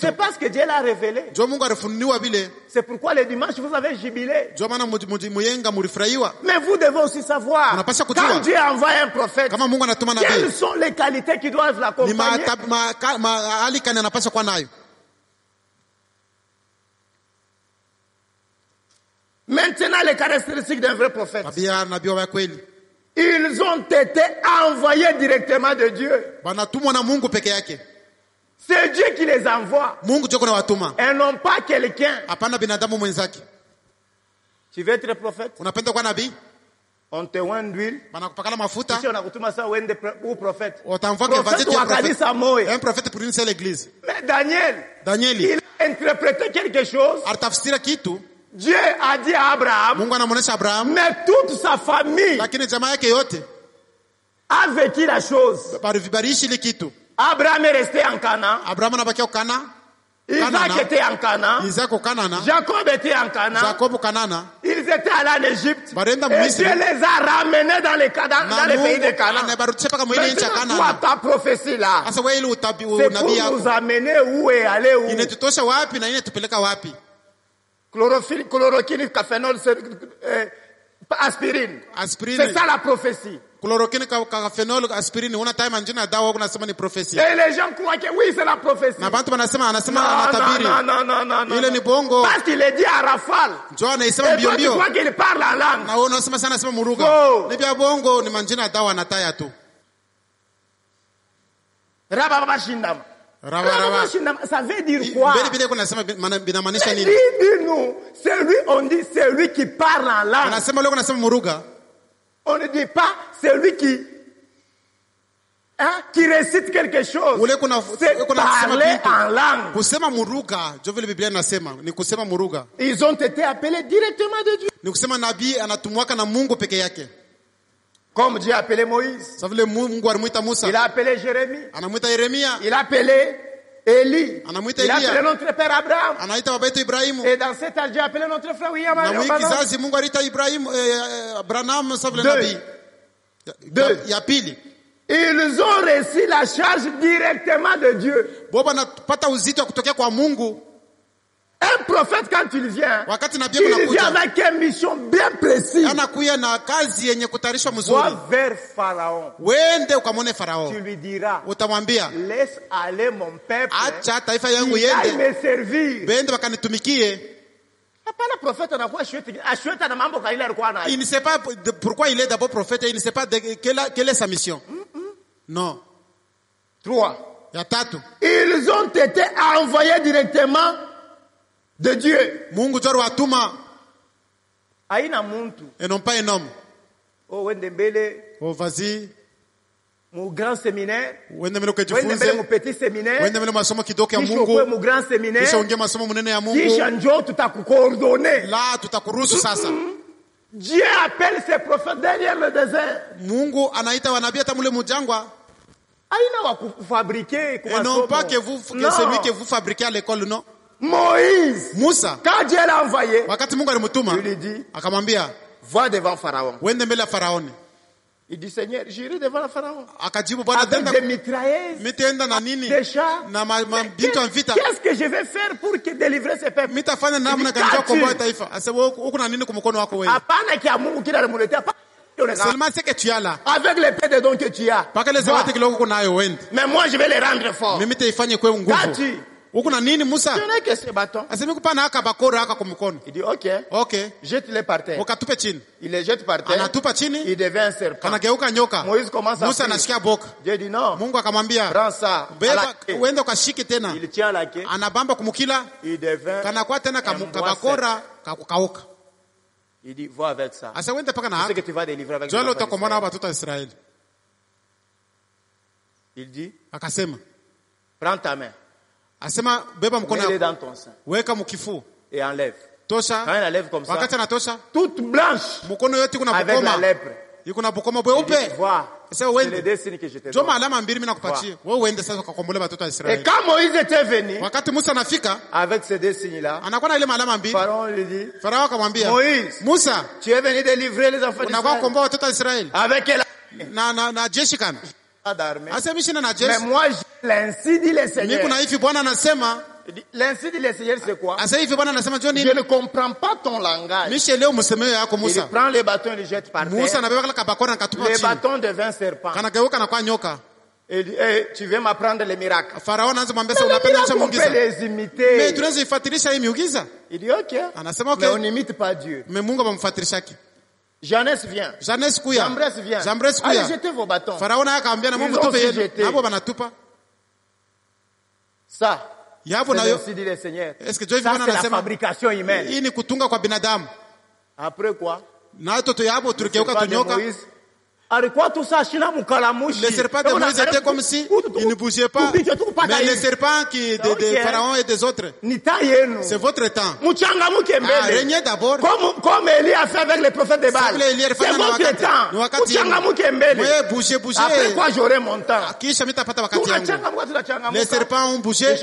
C'est parce que Dieu l'a révélé. C'est pourquoi les dimanches, vous avez jubilé. Mais vous devez aussi savoir, quand Dieu envoie un prophète, quelles sont les qualités qui doivent l'accompagner. Maintenant, les caractéristiques d'un vrai prophète. Ils ont été envoyés directement de Dieu. C'est Dieu qui les envoie. Et non pas quelqu'un. Tu veux être prophète? On te oint d'huile. Ici on a kutuma ça ou prophète. Un prophète pour une seule église. Mais Daniel, il a interprété quelque chose. Dieu a dit à Abraham, mais toute sa famille a vécu la chose. Abraham est resté en Canaan. Isaac était en Canaan. Jacob était en Canaan. Ils étaient allés en Égypte. Et Dieu les a ramenés dans les pays de Canaan. Maintenant, toi, ta prophétie là, c'est pour nous amener où et aller où. Chloroquine, cafénol, aspirine. C'est ça la prophétie. Chloroquine, cafénol, aspirine, una time anjina dawa kuna sema ni prophétie. Et les gens croient que oui, c'est la prophétie. Na bantu banasema anatabiri. Non. Ile ni bongo. Parce qu'il est dit à rafale. Njoo anaisema mbio mbio. Tu crois qu'il parle en langue. Na wewe unasema sana sema muruga. Ni bia bongo ni manjina dawa anataya tu. Rababa shindama. Ça veut dire quoi? Dis-nous, c'est lui qui parle en langue. On ne dit pas celui qui récite quelque chose. C'est parler en langue. Ils ont été appelés directement de Dieu. Comme Dieu a appelé Moïse. Il a appelé Jérémie. Il a appelé Élie. Il a appelé notre père Abraham. Et dans cet âge, Dieu a appelé notre frère William. Deux. Ils ont reçu la charge directement de Dieu. Un prophète, quand il vient avec une mission bien précise. Va vers Pharaon. Tu lui diras, laisse aller mon peuple. Il aille me servir. Il ne sait pas pourquoi il est d'abord prophète et il ne sait pas quelle est sa mission. Non. 3. Ils ont été envoyés directement de Dieu. Aina muntu. Et non pas un homme. Oh, Wendembele. Oh, vas-y. Mon grand séminaire. Wendembele mon petit séminaire. Mon grand séminaire. Kisha njoo tutakucoordonner. Là, tutakuruhusu sasa. Dieu appelle ses prophètes derrière le désert. Mungu anaita wanabii hata mule mujangwa. Aina wa kufabriquer kwa et non pas que celui que vous fabriquez à l'école, non. Moïse, Musa, quand Dieu l'a envoyé, wakati Mungu alimtuma, il lui dit, akamwambia, va devant Pharaon. Wende mbele ya Faraoni. Il dit, Seigneur, j'irai devant le Pharaon. Akajibu, Bwana, avec des mitrailleuses, mitaenda na nini? Des chars. Na bintu ya vita. Qu'est-ce que je vais faire pour délivrer ces peuples? Mitafanya namna gani kwa kukomboa taifa? Asema uko na nini kwa mkono wako wewe? Hapana kia Mungu kila mletea. Seulement ce que tu as là. Avec les paix de dons que tu as. Paka les zawadi kidogo kunayo wende. Mais moi je vais les rendre forts. Mimi taifanye kwa nguvu. Uko na nini Musa? Je n'ai que ce bâton. Asema kupana haka bakora haka kwa mkono. Il dit OK. Jette les par terre. Ukatupe chini. Il les jette par terre. Anatupa chini. Il devient un serpent. Anageuka nyoka. Moïse commence à Musa anashikia boka. Dieu dit non. Mungu akamwambia, prends ça. Beba uende ukashike tena. Il tient la queue. Anabamba kumukila. Il devient kanakuwa tena kabakora kakauka. Il dit va avec ça. Asa wende paka na haka. C'est que tu vas délivrer avec Jolo utakomana watoto wa Israeli. Il dit akasema, prends ta main. Asema beba mkono wako. Dans ton sein. Weka mkifu. Et enlève. Tosha. Quand il enlève comme ça. Wakati anatosha. Toute blanche. Mkono yote kuna bukoma. Avec la lèpre. Yuko na bukoma bweupe. Vois. C'est les deux signes que je te donne. Et quand Moïse était venu, avec ces deux signes-là, Pharaon lui dit, Moïse, tu es venu délivrer les enfants d'Israël. Avec quelle armée? Mais moi, l'ainsi dit le Seigneur. L'ainsi dit le Seigneur, c'est quoi? Je ne comprends pas ton langage. Il prend les bâtons et les jette par terre. Les bâtons deviennent serpents. Et dit, hey, tu viens m'apprendre les miracles. Mais les miracles, on peut les imiter. Il dit, ok. Mais on n'imite pas Dieu. Jeannès vient. Jambres vient. Allez, jetez vos bâtons. Ils ont aussi jeté. Ça, c'est ainsi dit le Seigneur. Ça, c'est la fabrication humaine. Après quoi? Moïse. Les serpents de Moïse étaient comme si ils ne bougeaient pas. Mais les serpents de Pharaon et des autres, c'est votre temps. Régnez d'abord. Comme Élie a fait avec les prophètes de Baal. C'est votre temps. Bougez. Après quoi j'aurai mon temps. Les serpents ont bougé.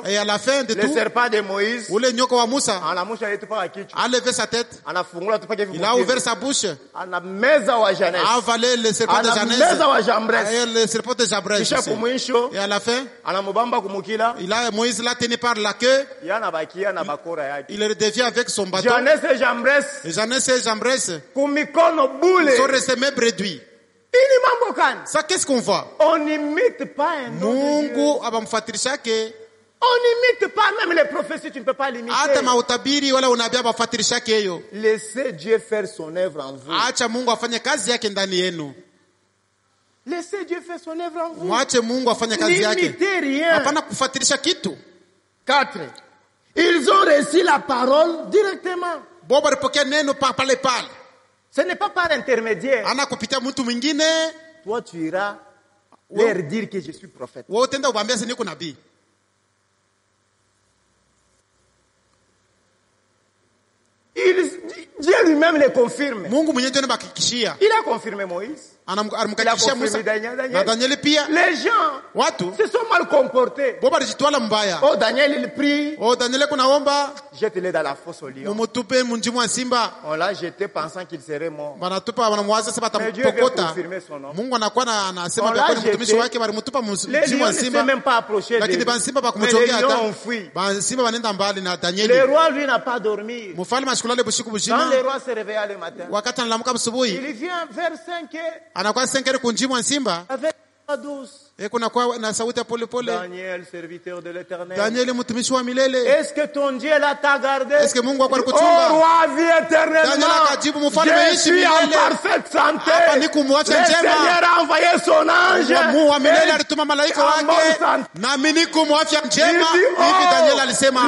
Et à la fin de tout, le serpent de Moïse a levé sa tête. Il a ouvert sa bouche. A avalé le serpent de Janès. Et le serpent de Jambres. Et à la fin, Moïse l'a tenu par la queue. Il devient avec son bâton. Janès et Jambres sont restés même réduits. Ça, qu'est-ce qu'on voit? On n'imite pas un Mungu abamfatirisha ke. On n'imite pas même les prophéties, tu ne peux pas l'imiter. Laissez Dieu faire son œuvre en vous. Laissez Dieu faire son œuvre en vous. N'imitez rien. 4. Ils ont reçu la parole directement. Ce n'est pas par intermédiaire. Toi, tu iras leur dire que je suis prophète. Dieu lui-même le confirme. Il a confirmé Moïse. Il a confirmé Daniel. Les gens se sont mal comportés. Oh, Daniel il prie. Jette-le dans la fosse au lion. On l'a jeté pensant qu'il serait mort. Mais Dieu veut confirmer son nom. On l'a jeté. Les lions ne s'est même pas approché de lui. Mais les lions ont fui. Le roi lui n'a pas dormi. Quand le roi se réveilla le matin, il vient vers 5 heures avec la douce. Daniel, serviteur de l'Éternel. Est-ce que ton Dieu là t'a gardé? Oh roi, vie éternellement. Je suis en parfaite santé. Le Seigneur a envoyé son ange.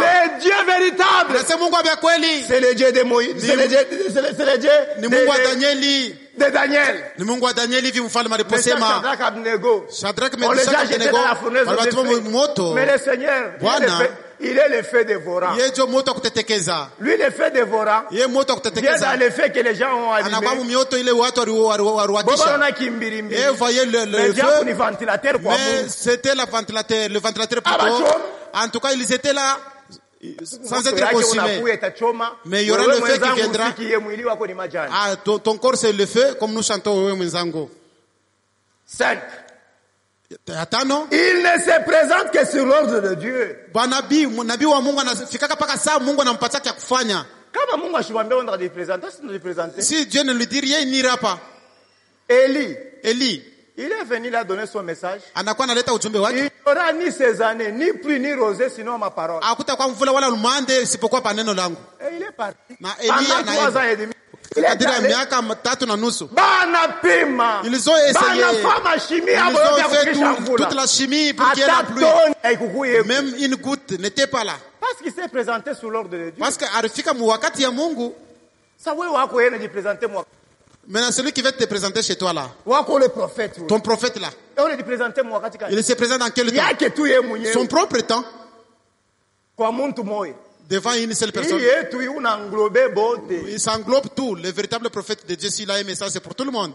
Le Dieu véritable. C'est le Dieu de Moïse. C'est le Dieu de Daniel. On les a jetés dans la fournaise de feu. Mais le Seigneur, il est le feu dévorant. Lui, le feu dévorant, vient dans le fait que les gens ont allumé. Mais c'était le ventilateur plutôt. En tout cas, ils étaient là sans être consumés. Mais il y aura le feu qui viendra. Ah, ton corps c'est le feu, comme nous chantons. 5. Il ne se présente que sur l'ordre de Dieu. Si Dieu ne lui dit rien, il n'ira pas. Élie, il est venu là donner son message. Il n'y aura ni ces années, ni pluie, ni rosée, sinon ma parole. Et il est parti. Pendant 3 ans et demi. Ils ont fait toute la chimie pour qu'il y ait la pluie. Même une goutte n'était pas là. Parce qu'il s'est présenté sous l'ordre de Dieu. Parce que maintenant celui qui va te présenter chez toi là, ton prophète là, il se présente dans quel temps? Son propre temps. Devant une seule personne. Il s'englobe tout. Le véritable prophète de Dieu, s'il a un message, c'est pour tout le monde.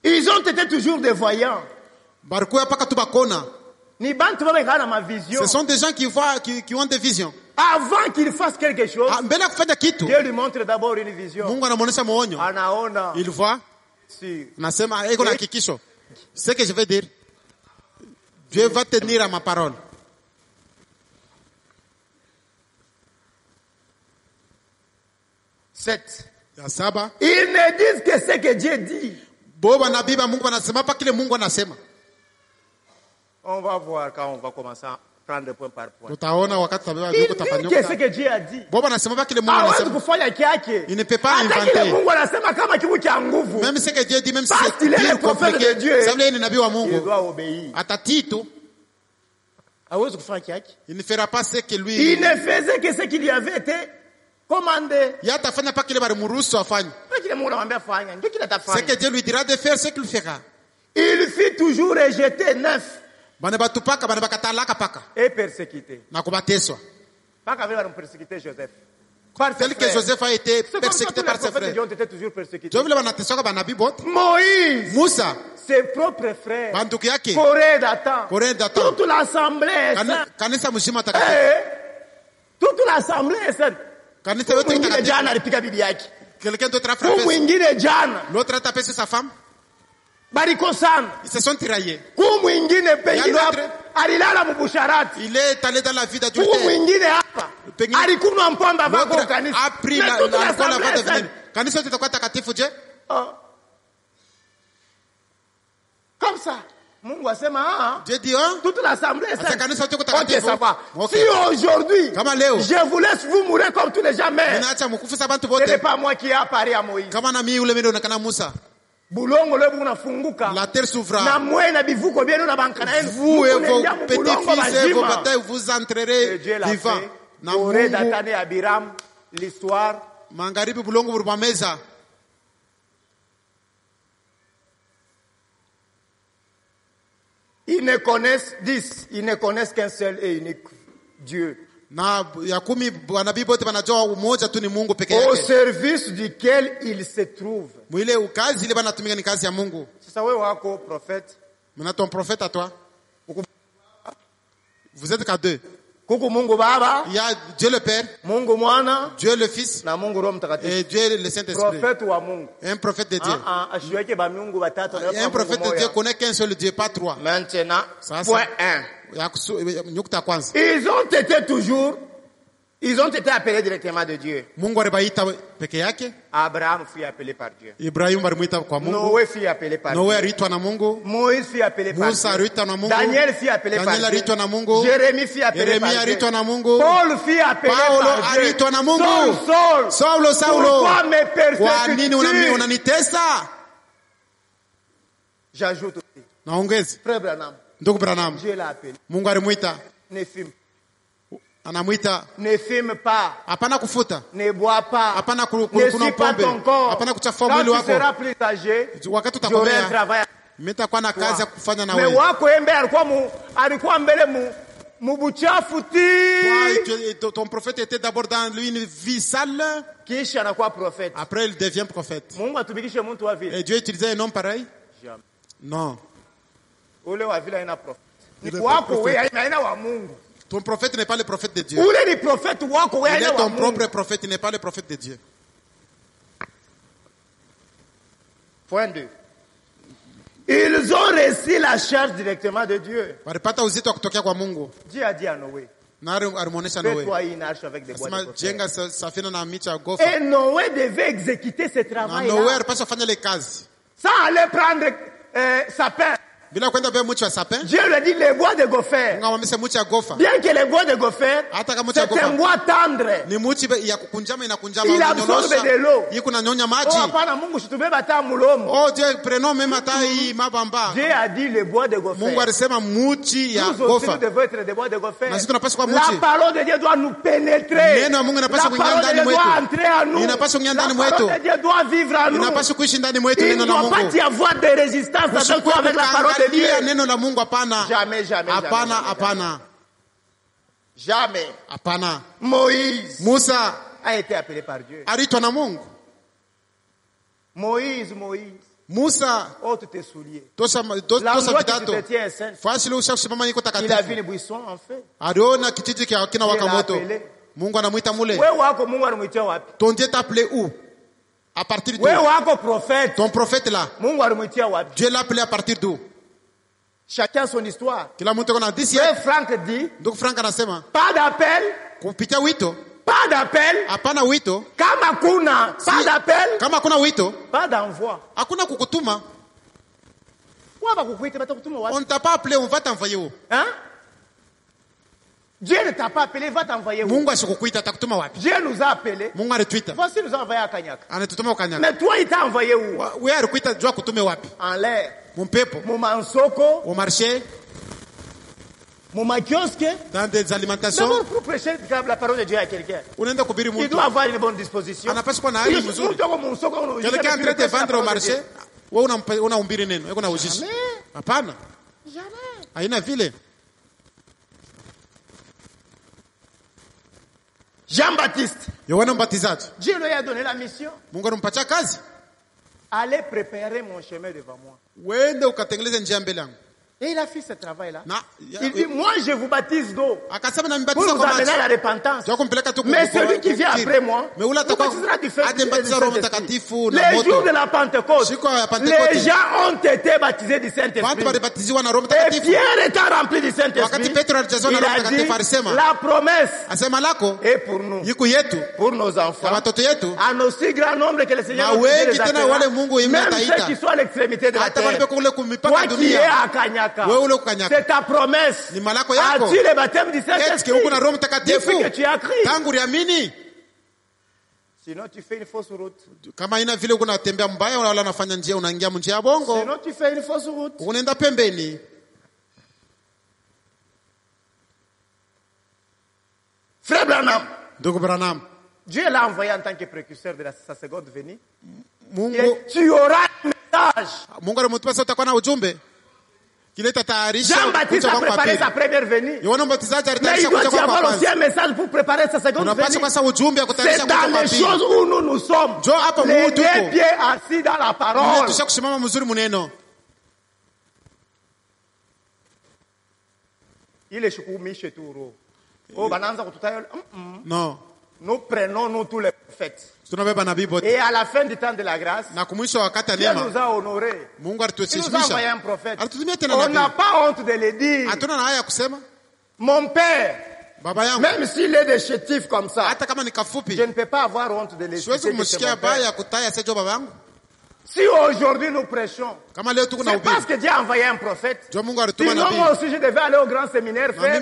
Ils ont été toujours des voyants. Ce sont des gens qui voient, qui ont des visions. Avant qu'il fasse quelque chose, Dieu lui montre d'abord une vision. Anaona. Il voit. Si. Ce que je veux dire, Dieu va tenir à ma parole. Sept. Ils ne disent que ce que Dieu dit. On va voir quand on va commencer à prendre point par point. Il dit que ce que Dieu a dit. Il ne peut pas inventer. Même ce que Dieu dit, même si c'est bien compliqué, il doit obéir. Il ne fera pas ce que lui... Il ne faisait que ce qui lui avait été commandé. Ce que Dieu lui dira de faire, c'est qu'il fera. Il fit toujours rejeter neuf. Et persécuté. Pas qu'avait persécuté Joseph. Tel que Joseph a été persécuté par ses frères. Moïse, Moussa, ses propres frères, Corée d'Atan, toute l'assemblée, toute l'assemblée, quelqu'un d'autre a frappé. L'autre a tapé sur sa femme. Ils se sont tiraillés. Il est allé dans la vie d'adultère. L'autre a pris l'alcool avant de venir. Comme ça. Dieu dit, toute l'assemblée est ok, ça va. Si aujourd'hui, je vous laisse vous mourir comme tous les jamais, ce n'est pas moi qui ai apparu à Moïse. La terre s'ouvrira. Vous et vos petits-fils et vos batailles, vous entrerez vivants. L'histoire. Ils ne connaissent qu'un seul et unique Dieu. Au service duquel il se trouve. C'est ça, prophète. Maintenant, ton prophète à toi. Vous êtes qu'à deux. Il y a Dieu le Père, Dieu le Fils et Dieu le Saint-Esprit. Un prophète de Dieu. Un prophète de Dieu connaît qu'un seul Dieu, pas trois. Maintenant, point 1. Ils ont été appelés directement de Dieu. Abraham fut appelé par Dieu. Noé fut appelé par Dieu. Moïse fut appelé par Dieu. Daniel fut appelé par Dieu. Jérémie fut appelé par Dieu. Paul fut appelé par Dieu. Saul. Pourquoi me persécutes-tu? J'ajoute aussi. Frère Branham. Dieu l'a appelé. Ne fume. Ne fume pas. Ne bois pas. Ne suis pas ton corps. Quand tu seras plus âgé, j'aurai un travail. Mais wako embe alikuwa mbele mubuchafu ti. Ton prophète était d'abord dans une vie sale. Kisha anakuwa prophète. Après il devient prophète. Mungu atumikishe mtu wa vile. Et Dieu utilisait un homme pareil? Jamais. Non. Ule wa vile haina prophète. Ni wako wewe haina wa Mungu. Ton prophète n'est pas le prophète de Dieu. Il est ton propre prophète, il n'est pas le prophète de Dieu. Point 2. Ils ont reçu la charge directement de Dieu. Dieu a dit à Noé, fais-toi une arche avec des bois de gopher. Et Noé devait exécuter ce travail-là. Ça allait prendre sa peine. Dieu lui a dit les bois de gopher. Bien que les bois de gopher, c'est un bois tendre. Il absorbe de l'eau. Oh Dieu, prenons même Dieu a dit les bois de gopher. Nous aussi nous devons être des bois de gopher. La parole de Dieu doit nous pénétrer. La parole de Dieu doit entrer en nous. La parole de Dieu doit vivre en nous. Il ne doit pas y avoir de résistance avec la parole de Dieu. Jamais. Moïse Moussa a été appelé par Dieu. Moïse Musa ôte tes souliers. L'endroit qui te tient est saint. Il a vu les buissons en feu. Mungu anamuita mule. Wewe wako Mungu anamuitia wapi? Ton Dieu t'a appelé où? À partir d'où? Wewe wako prophète. Ton prophète là. Mungu anamuitia wapi? Dieu l'a appelé à partir d'où? Chacun son histoire. Kila mtu kuna hadithi yake. Frère Frank dit. Donc Frank anasema. Pas d'appel. Kupitia wito. Pas d'appel. Hapana wito. Kama kuna pas d'appel. Kama kuna wito. Pas d'envoi. Hakuna kukutuma. On ne t'a pas appelé, on va t'envoyer où? Hein? Dieu ne t'a pas appelé, il va t'envoyer où? Mungu asikukuita atakutuma wapi? Dieu nous a appelé. Mungu alituita. Voici nous a envoyé à Kanyaka. Anatutuma au Kanyaka. Mais toi il t'a envoyé où? Wewe alikuita jua kutume wapi? En l'air. Mon pepo. Mon mansoko. Au marché. Mon kiosque. Dans des alimentations. D'abord pour prêcher la parole de Dieu à quelqu'un. Unaenda kuhubiri mtu. Il doit avoir une bonne disposition. Anapaswa kuwa na hali nzuri. Quelqu'un en train de vendre au marché. Wewe unahubiri neno, wewe unauzisha. Hapana. Jamais. Haina vile. Jean-Baptiste. Yohana Mbatizaji. Dieu lui a donné la mission. Mungu alimpatia kazi. Allez préparer mon chemin devant moi. Wende ukatengeleze njia mbele yangu. Et il a fait ce travail-là. Il dit, moi je vous baptise d'eau. Pour vous amener à la repentance. Mais celui qui vient après moi, vous baptisera du feu et du Saint-Esprit. Les jours de la Pentecôte, les gens ont été baptisés du Saint-Esprit. Et Pierre étant rempli du Saint-Esprit, il a dit, la promesse est pour nous, pour nos enfants, à nos si grand nombre que le Seigneur nous les appellera, même ceux qui sont à l'extrémité de la terre. Toi qui es à Kanyaka, c'est ta promesse. As-tu le baptême du Saint-Esprit depuis que tu as crié? Sinon tu fais une fausse route. Sinon tu fais une fausse route. Frère Branham. Dieu l'a envoyé en tant que précurseur de sa seconde venue. Tu auras un message. Jean-Baptiste a préparé sa première venue. Mais il doit y avoir aussi un message pour préparer sa seconde venue. C'est dans les choses où nous sommes. Les deux pieds assis dans la parole. Il est chez Touro. Non. Nous prenons nous tous les prophètes. Et à la fin du temps de la grâce, Dieu nous a honorés. Il nous a envoyé un prophète. On n'a pas honte de le dire. Mon père, même s'il est des chétifs comme ça, je ne peux pas avoir honte de le dire. Si aujourd'hui nous prêchons, c'est parce que Dieu a envoyé un prophète. Sinon moi aussi je devais aller au grand séminaire faire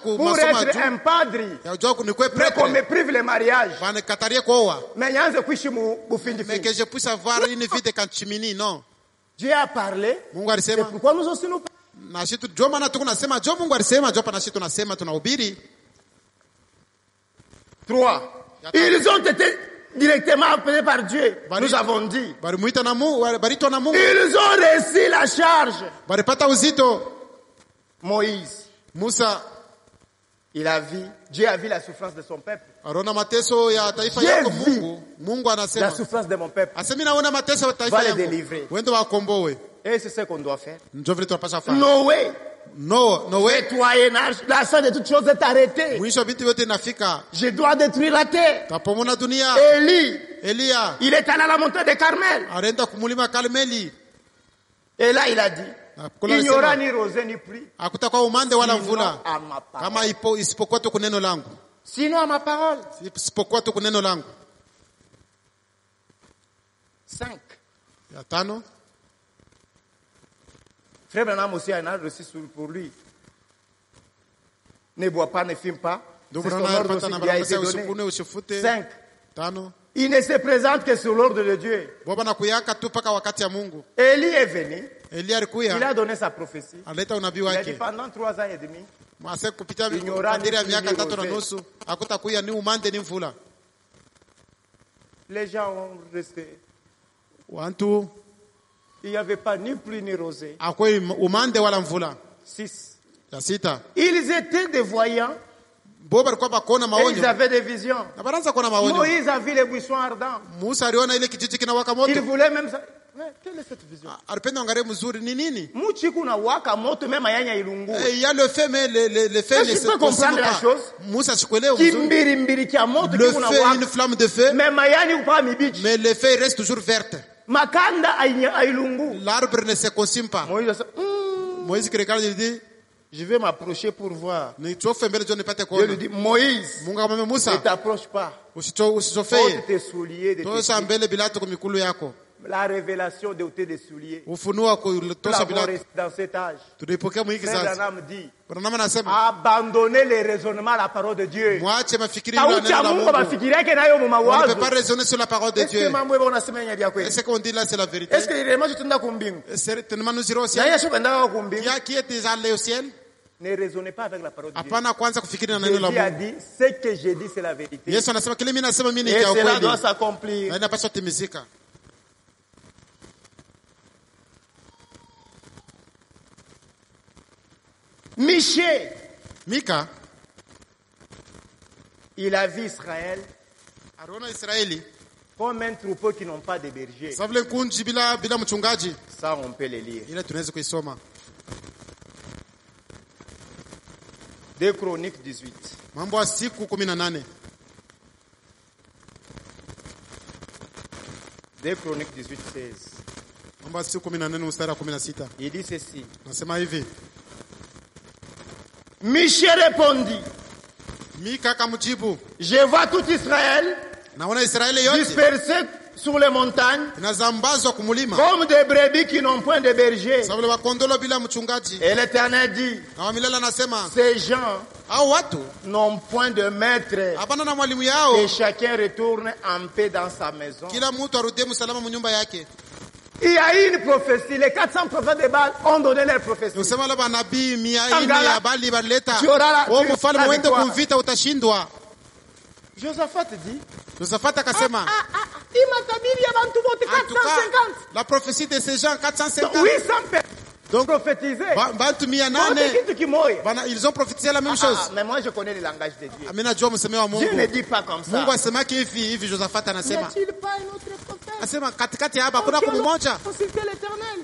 pour être un padre. Mais qu'on me prive le mariage. Mais que je puisse avoir une vie de canchimini, non. Dieu a parlé. C'est pourquoi nous aussi nous parlons. 3. Ils ont été directement appelés par Dieu. Nous avons dit. Ils ont reçu la charge. Moïse. Musa. Il a vu. Dieu a vu la souffrance de son peuple. Dieu vit la souffrance de mon peuple. Va les délivrer. Et c'est ce qu'on doit faire. Noé. La fin de toutes choses est arrêtée. Je dois détruire la terre. Élie, il est allé à la montagne de Carmel. Et là il a dit, il n'y aura ni rosée ni pluie. Sinon à ma parole. 5. Frère Branham aussi a un ordre aussi pour lui. Ne bois pas, ne fume pas. C'est son ordre aussi qui a été donné. 5. Il ne se présente que sur l'ordre de Dieu. Élie est venu. Il a donné sa prophétie. Il a dit pendant 3 ans et demi, il n'y aura ni rosée. Les gens ont resté. Il n'y avait pas ni pluie ni rosée. 6. Ils étaient des voyants. Et ils avaient des visions. Moïse a vu les buissons ardents. Il voulait même quelle est cette vision? Alipenda angalie mzuri ni nini? Muchiku na waka moto mema yanya ilungu. Il y a le fait mais le fait ne se comprendre la chose. Musa chikuelewa mzuri. Kimbiri mbiri kia moto kiku na waka. Une flamme de feu. Mema yani upa mibichi. Mais le feu reste toujours verte. Makanda ailungu. L'arbre ne se consume pas. Moïse qui regarde il dit, je vais m'approcher pour voir. Dieu lui dit, Moïse, ne t'approche pas. Porte tes souliers de tes pieds. La révélation de tes souliers. Nous l'avons reçu dans cet âge. Frère Branham dit, abandonnez les raisonnements à la parole de Dieu. On ne peut pas raisonner sur la parole de Dieu. Est-ce qu'on dit là c'est la vérité? Certainement nous irons au ciel. Qui est déjà allé au ciel? Ne raisonnez pas avec la parole de Dieu. Jésus a dit, ce que j'ai dit c'est la vérité. Et cela doit s'accomplir. Mika, il a vu Israël comme un troupeau qui n'ont pas de berger. Ça, on peut le lire. 2 Chroniques 18. 2 Chroniques 18, 16. Il dit ceci. Michée répondit, je vois tout Israël dispersé sur les montagnes comme des brebis qui n'ont point de berger. Et l'Éternel dit, ces gens n'ont point de maître, et chacun retourne en paix dans sa maison. Il y a eu une prophétie. Les 400 prophètes de Baal ont donné leur prophétie. Josaphat dit, la prophétie de ces gens 450. 800 personnes. Donc prophétiser. Ils ont prophétisé la même chose. Mais moi je connais le langage de Dieu. Dieu ne dit pas comme ça. N'est-il pas un autre prophète? Consultez l'Éternel.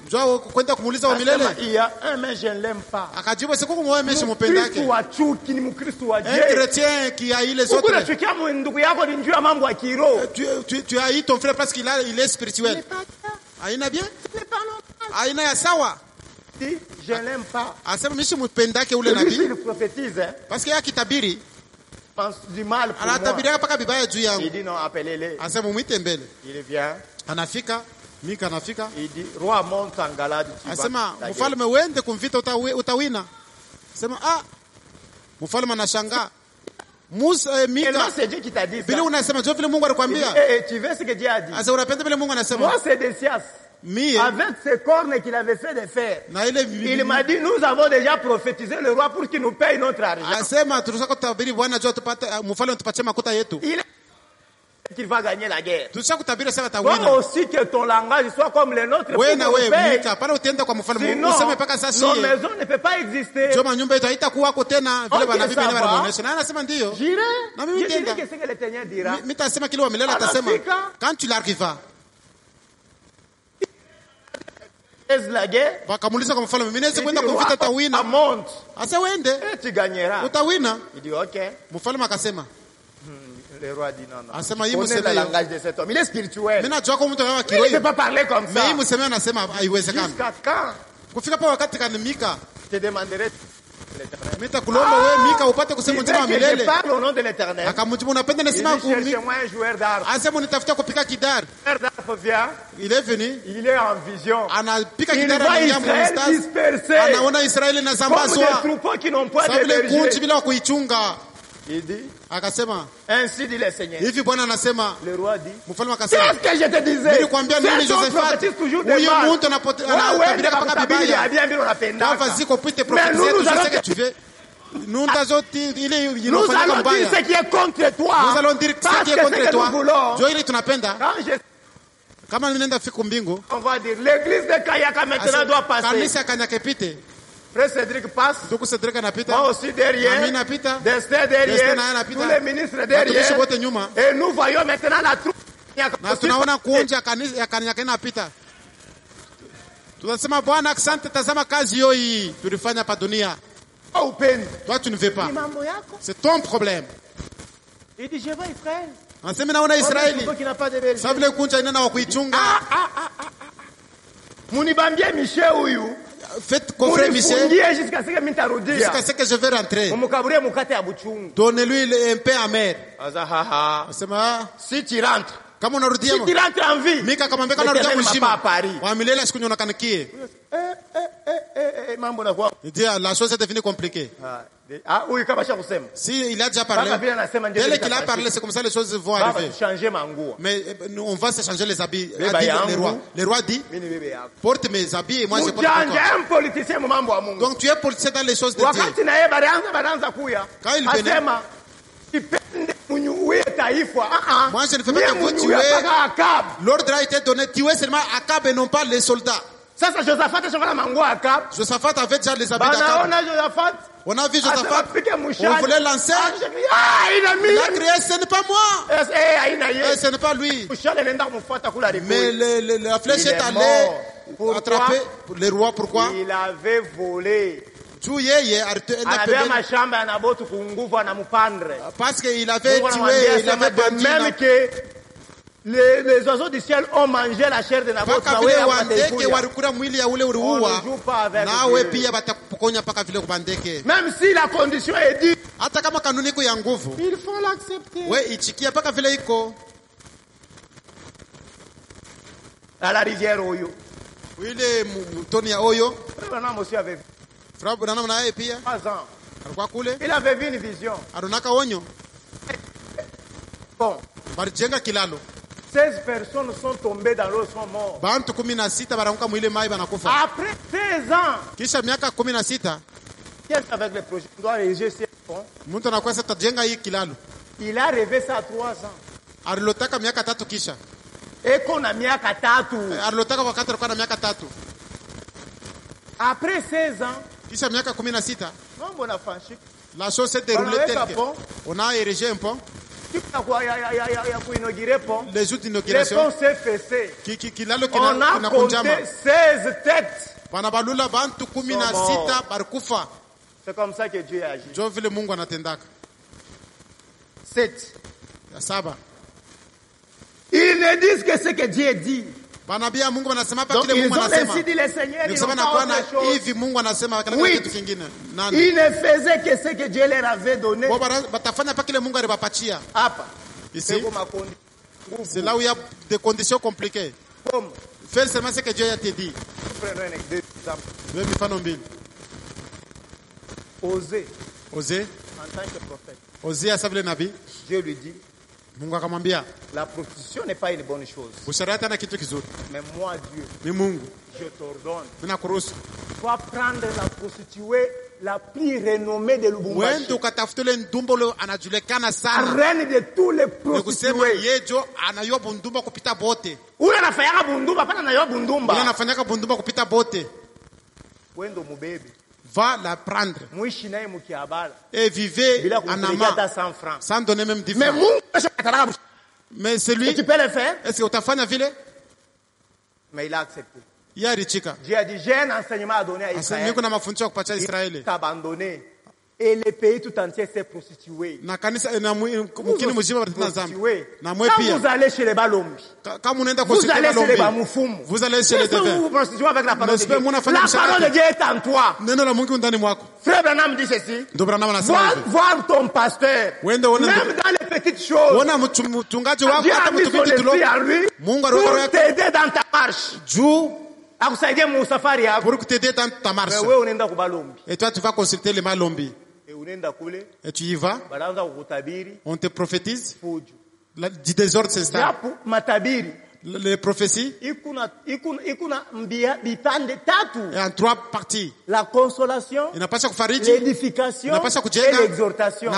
Il y a un mais je ne l'aime pas. Un chrétien qui haït les autres. Tu haïs ton frère parce qu'il est spirituel. Aïna bien? Aïna ya sawa. Je l'aime pas. Lui il prophétise. Parce qu'il y a qui tabiri. Pense du mal pour moi. Il dit non, appelez-les. Il vient. Mika anafika. Il dit roi monte en galade. Asema mfalme uende kumvita utawina. Asema mfalme anashangaa. Mika, c'est Dieu qui t'a dit ça. Bila unasema tu vile Mungu alikwambia. Tu veux ce que Dieu a dit? Asa unapenda vile Mungu anasema. Moi c'est Décias. Avec ses cornes qu'il avait fait de fer. Il m'a dit nous avons déjà prophétisé le roi pour qu'il nous paye notre argent. Asema tunataka kutabiri Bwana jua tupate mfalme tupatie makuta yetu. Qu'il va gagner la guerre. Toi aussi que ton langage soit comme le nôtre. Sinon, nos maisons ne peuvent pas exister. J'irai. Je dirai que ce que l'Éternel dira. Quand tu l'arriveras. La guerre. Monte. Et tu gagneras. Il dit ok. Le roi dit non. Connais le langage de cet homme. Il est spirituel. Il ne peut pas parler comme ça. Jusqu'à quand? Je te demanderai je parle au nom de l'Éternel. Il dit cherchez-moi un joueur d'armes. Il est venu. Il est en vision. Il voit Israël dispersé comme des troupeaux qui n'ont pas de berger. Il dit, ainsi dit le Seigneur. Le roi dit, qu'est-ce que je te disais? C'est ton prophétise toujours de mal. Mais nous allons dire ce qui est contre toi. Nous allons dire ce qui est contre toi. On va dire, l'église de Kayaka maintenant doit passer. Frère Cédric passe. Moi aussi derrière. Destin derrière. Tous les ministres derrière. Et nous voyons maintenant la troupe. Tunasema Bwana asante, tazama kazi hiyo hii tulifanya hapa dunia. Toi tu ne veux pas. C'est ton problème. Il dit je vais Israël. Anasema naona Israeli. Sasa vile kunja inana wa kuichunga. Munibambie Michel huyu. Faites confrère Michel. Jusqu'à ce que je vais rentrer. Donnez-lui un pain amer. Si tu rentres. Kama unarudia. Si tu rentres en vie. Mika kama mbeka narudia mshima. Wa milele siku nyona kanikie. Mambo na kwa. Ndio la chose est devenue compliquée. Oui, kama cha kusema. Si il a déjà parlé. Dès qu'il a parlé, c'est comme ça les choses vont arriver. Changer manguo. Mais on va se changer les habits. Le roi dit porte mes habits et moi je porte un politicien mambo ya Mungu. Donc tu es politicien dans les choses de Dieu. Wakati na yeye banaanza kuya. Quand il venait, asema ipende munyuwe taifa. Moi je ne fais pas que vous tuer. L'ordre a été donné tuer seulement Akab et non pas les soldats. Sasa Josaphat shangana manguo Akab. Josaphat avait déjà les habits d'Akab. On a vu Josaphat. On voulait lancer. Il a crié, ce n'est pas moi. Ce n'est pas lui. Mais la flèche est allée attraper le roi. Pourquoi? Il avait volé. Parce qu'il avait tué, il avait banni. Même que les oiseaux du ciel ont mangé la chair de Naboth. On ne joue pas avec Dieu. Même si la condition est dure, il faut l'accepter. À la rivière Oyo. Branham aussi avait vu. 3 ans. Il avait vu une vision. Bon. 16 personnes sont tombées dans l'eau, sont mortes. Après 16 ans, kisha miaka 16, qu'est-ce avec le projet? On doit réaliser ce pont. Il a rêvé ça à 3 ans. Alilotaka miaka 3 kisha. Et qu'on a miaka 3. Alilotaka wakati alikuwa na miaka 3. Après 16 ans, kisha miaka 16, mambo na franchi. La chose s'est déroulée telle que on a érigé un pont. Les jours d'inauguration. On a compté 16 têtes. C'est comme ça que Dieu a agi. 7. Ils ne disent que ce que Dieu dit. Donc ils ont ainsi dit le Seigneur, ils n'ont pas autre chose. Oui, ils ne faisaient que ce que Dieu leur avait donné. Ici, c'est là où il y a des conditions compliquées. Fais seulement ce que Dieu a te dit. Osée. Osée. En tant que prophète. Osée a savé le Nabi. Dieu lui dit. La prostitution n'est pas une bonne chose. Mais moi, Dieu, je t'ordonne. Toi prendre la prostituée la plus renommée de Lubumbashi. Reine de tous les prostituées. Ule anafanyaka bundumba, pana nayo bundumba. Wendo mubebe. Va la prendre. Et vivez en amant. Sans donner même 10 francs. Mais c'est lui. Et tu peux le faire? Est-ce que tu as fait la ville? Mais il a accepté. Dieu a dit, j'ai un enseignement à donner à Israël. Il t'a abandonné. Et le pays tout entier s'est prostitué. Quand vous allez chez les Balombi, vous allez chez les Bamufumu, vous allez chez les Devins. Vous prostituez avec la parole de Dieu. La parole de Dieu est en toi. Frère Branham dit ceci. Voir ton pasteur, même dans les petites choses, Dieu a mis son esprit à lui pour t'aider dans ta marche. Pour t'aider dans ta marche. Et toi, tu vas consulter les Malombi. Et tu y vas. On te prophétise. Du désordre s'installe. Les prophéties. Et en 3 parties. La consolation, l'édification et l'exhortation.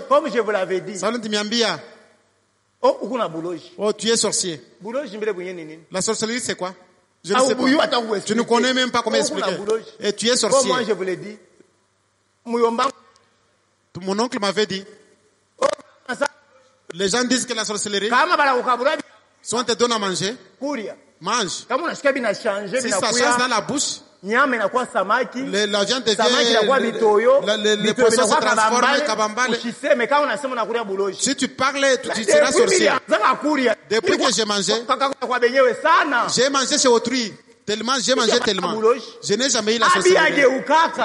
Comme je vous l'avais dit. Oh, tu es sorcier. La sorcellerie, c'est quoi? Je ne sais pas. Tu ne connais même pas comment expliquer. Et tu es sorcier. Comme moi, je vous l'ai dit. Mon oncle m'avait dit. Les gens disent que la sorcellerie, si on te donne à manger, Mange. Kama unasikia bina changer si ça change dans la bouche, nyama inakuwa samaki, la viande devient, samaki inakuwa bitoyo, le poisson se transforme kabambale. Usiseme kama unasema unakulia buloji. Si tu parles, tu seras sorcier. Depuis que j'ai mangé, j'ai mangé chez autrui. Tellement, j'ai mangé tellement. Je n'ai jamais eu la sorcellerie.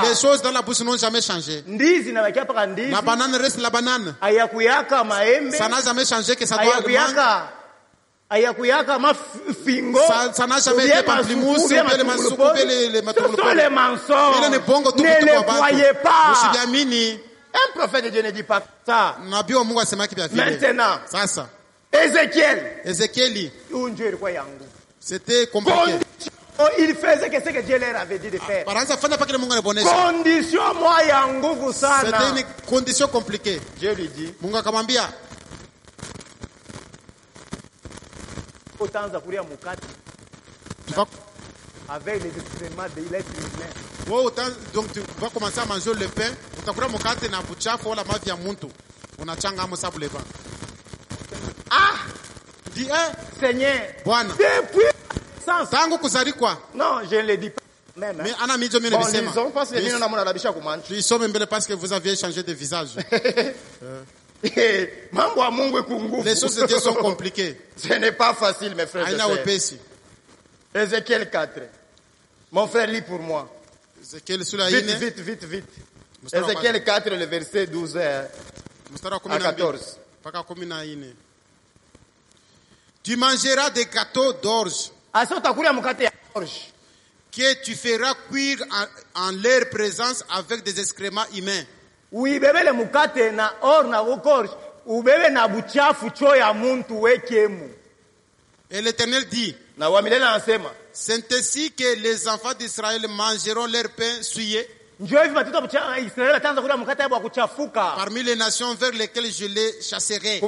Les choses dans la bouche n'ont jamais changé. La banane reste la banane. Ça n'a jamais changé que ça doit être. Ça n'a jamais été pamplemousse, ou bien les mensonges. Ne les croyez pas. Un prophète de Dieu ne dit pas ça. Maintenant, Ézéchiel. C'était compliqué. Il faisait ce que Dieu leur avait dit de faire. C'était une condition compliquée. Dieu lui dit, avec les excréments de l'être humain. Donc tu vas commencer à manger le pain. Dis, Seigneur, depuis non, je ne le dis pas même. Bon, lisons parce que vous aviez changé de visage. Les choses de Dieu sont compliquées. Ce n'est pas facile, mes frères et sœurs. Ézéchiel 4. Mon frère, lis pour moi. Vite. Ézéchiel 4, le verset 12 à 14. Tu mangeras des gâteaux d'orge que tu feras cuire en leur présence avec des excréments humains. Et l'Éternel dit, c'est ainsi que les enfants d'Israël mangeront leur pain souillé parmi les nations vers lesquelles je les chasserai.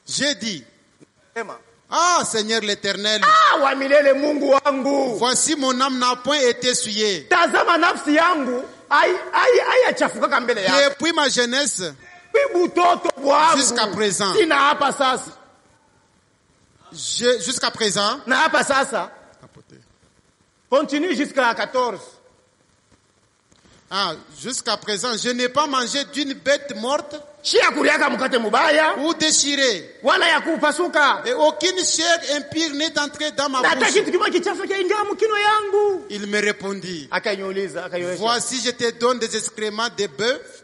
J'ai dit, ah Seigneur l'Éternel, voici mon âme n'a point été souillée. Depuis ma jeunesse jusqu'à présent. Jusqu'à présent. Continue jusqu'à 14. Ah, jusqu'à présent, je n'ai pas mangé d'une bête morte ou déchirée. Et aucune chair impure n'est entrée dans ma bouche. Il me répondit, voici je te donne des excréments de bœuf.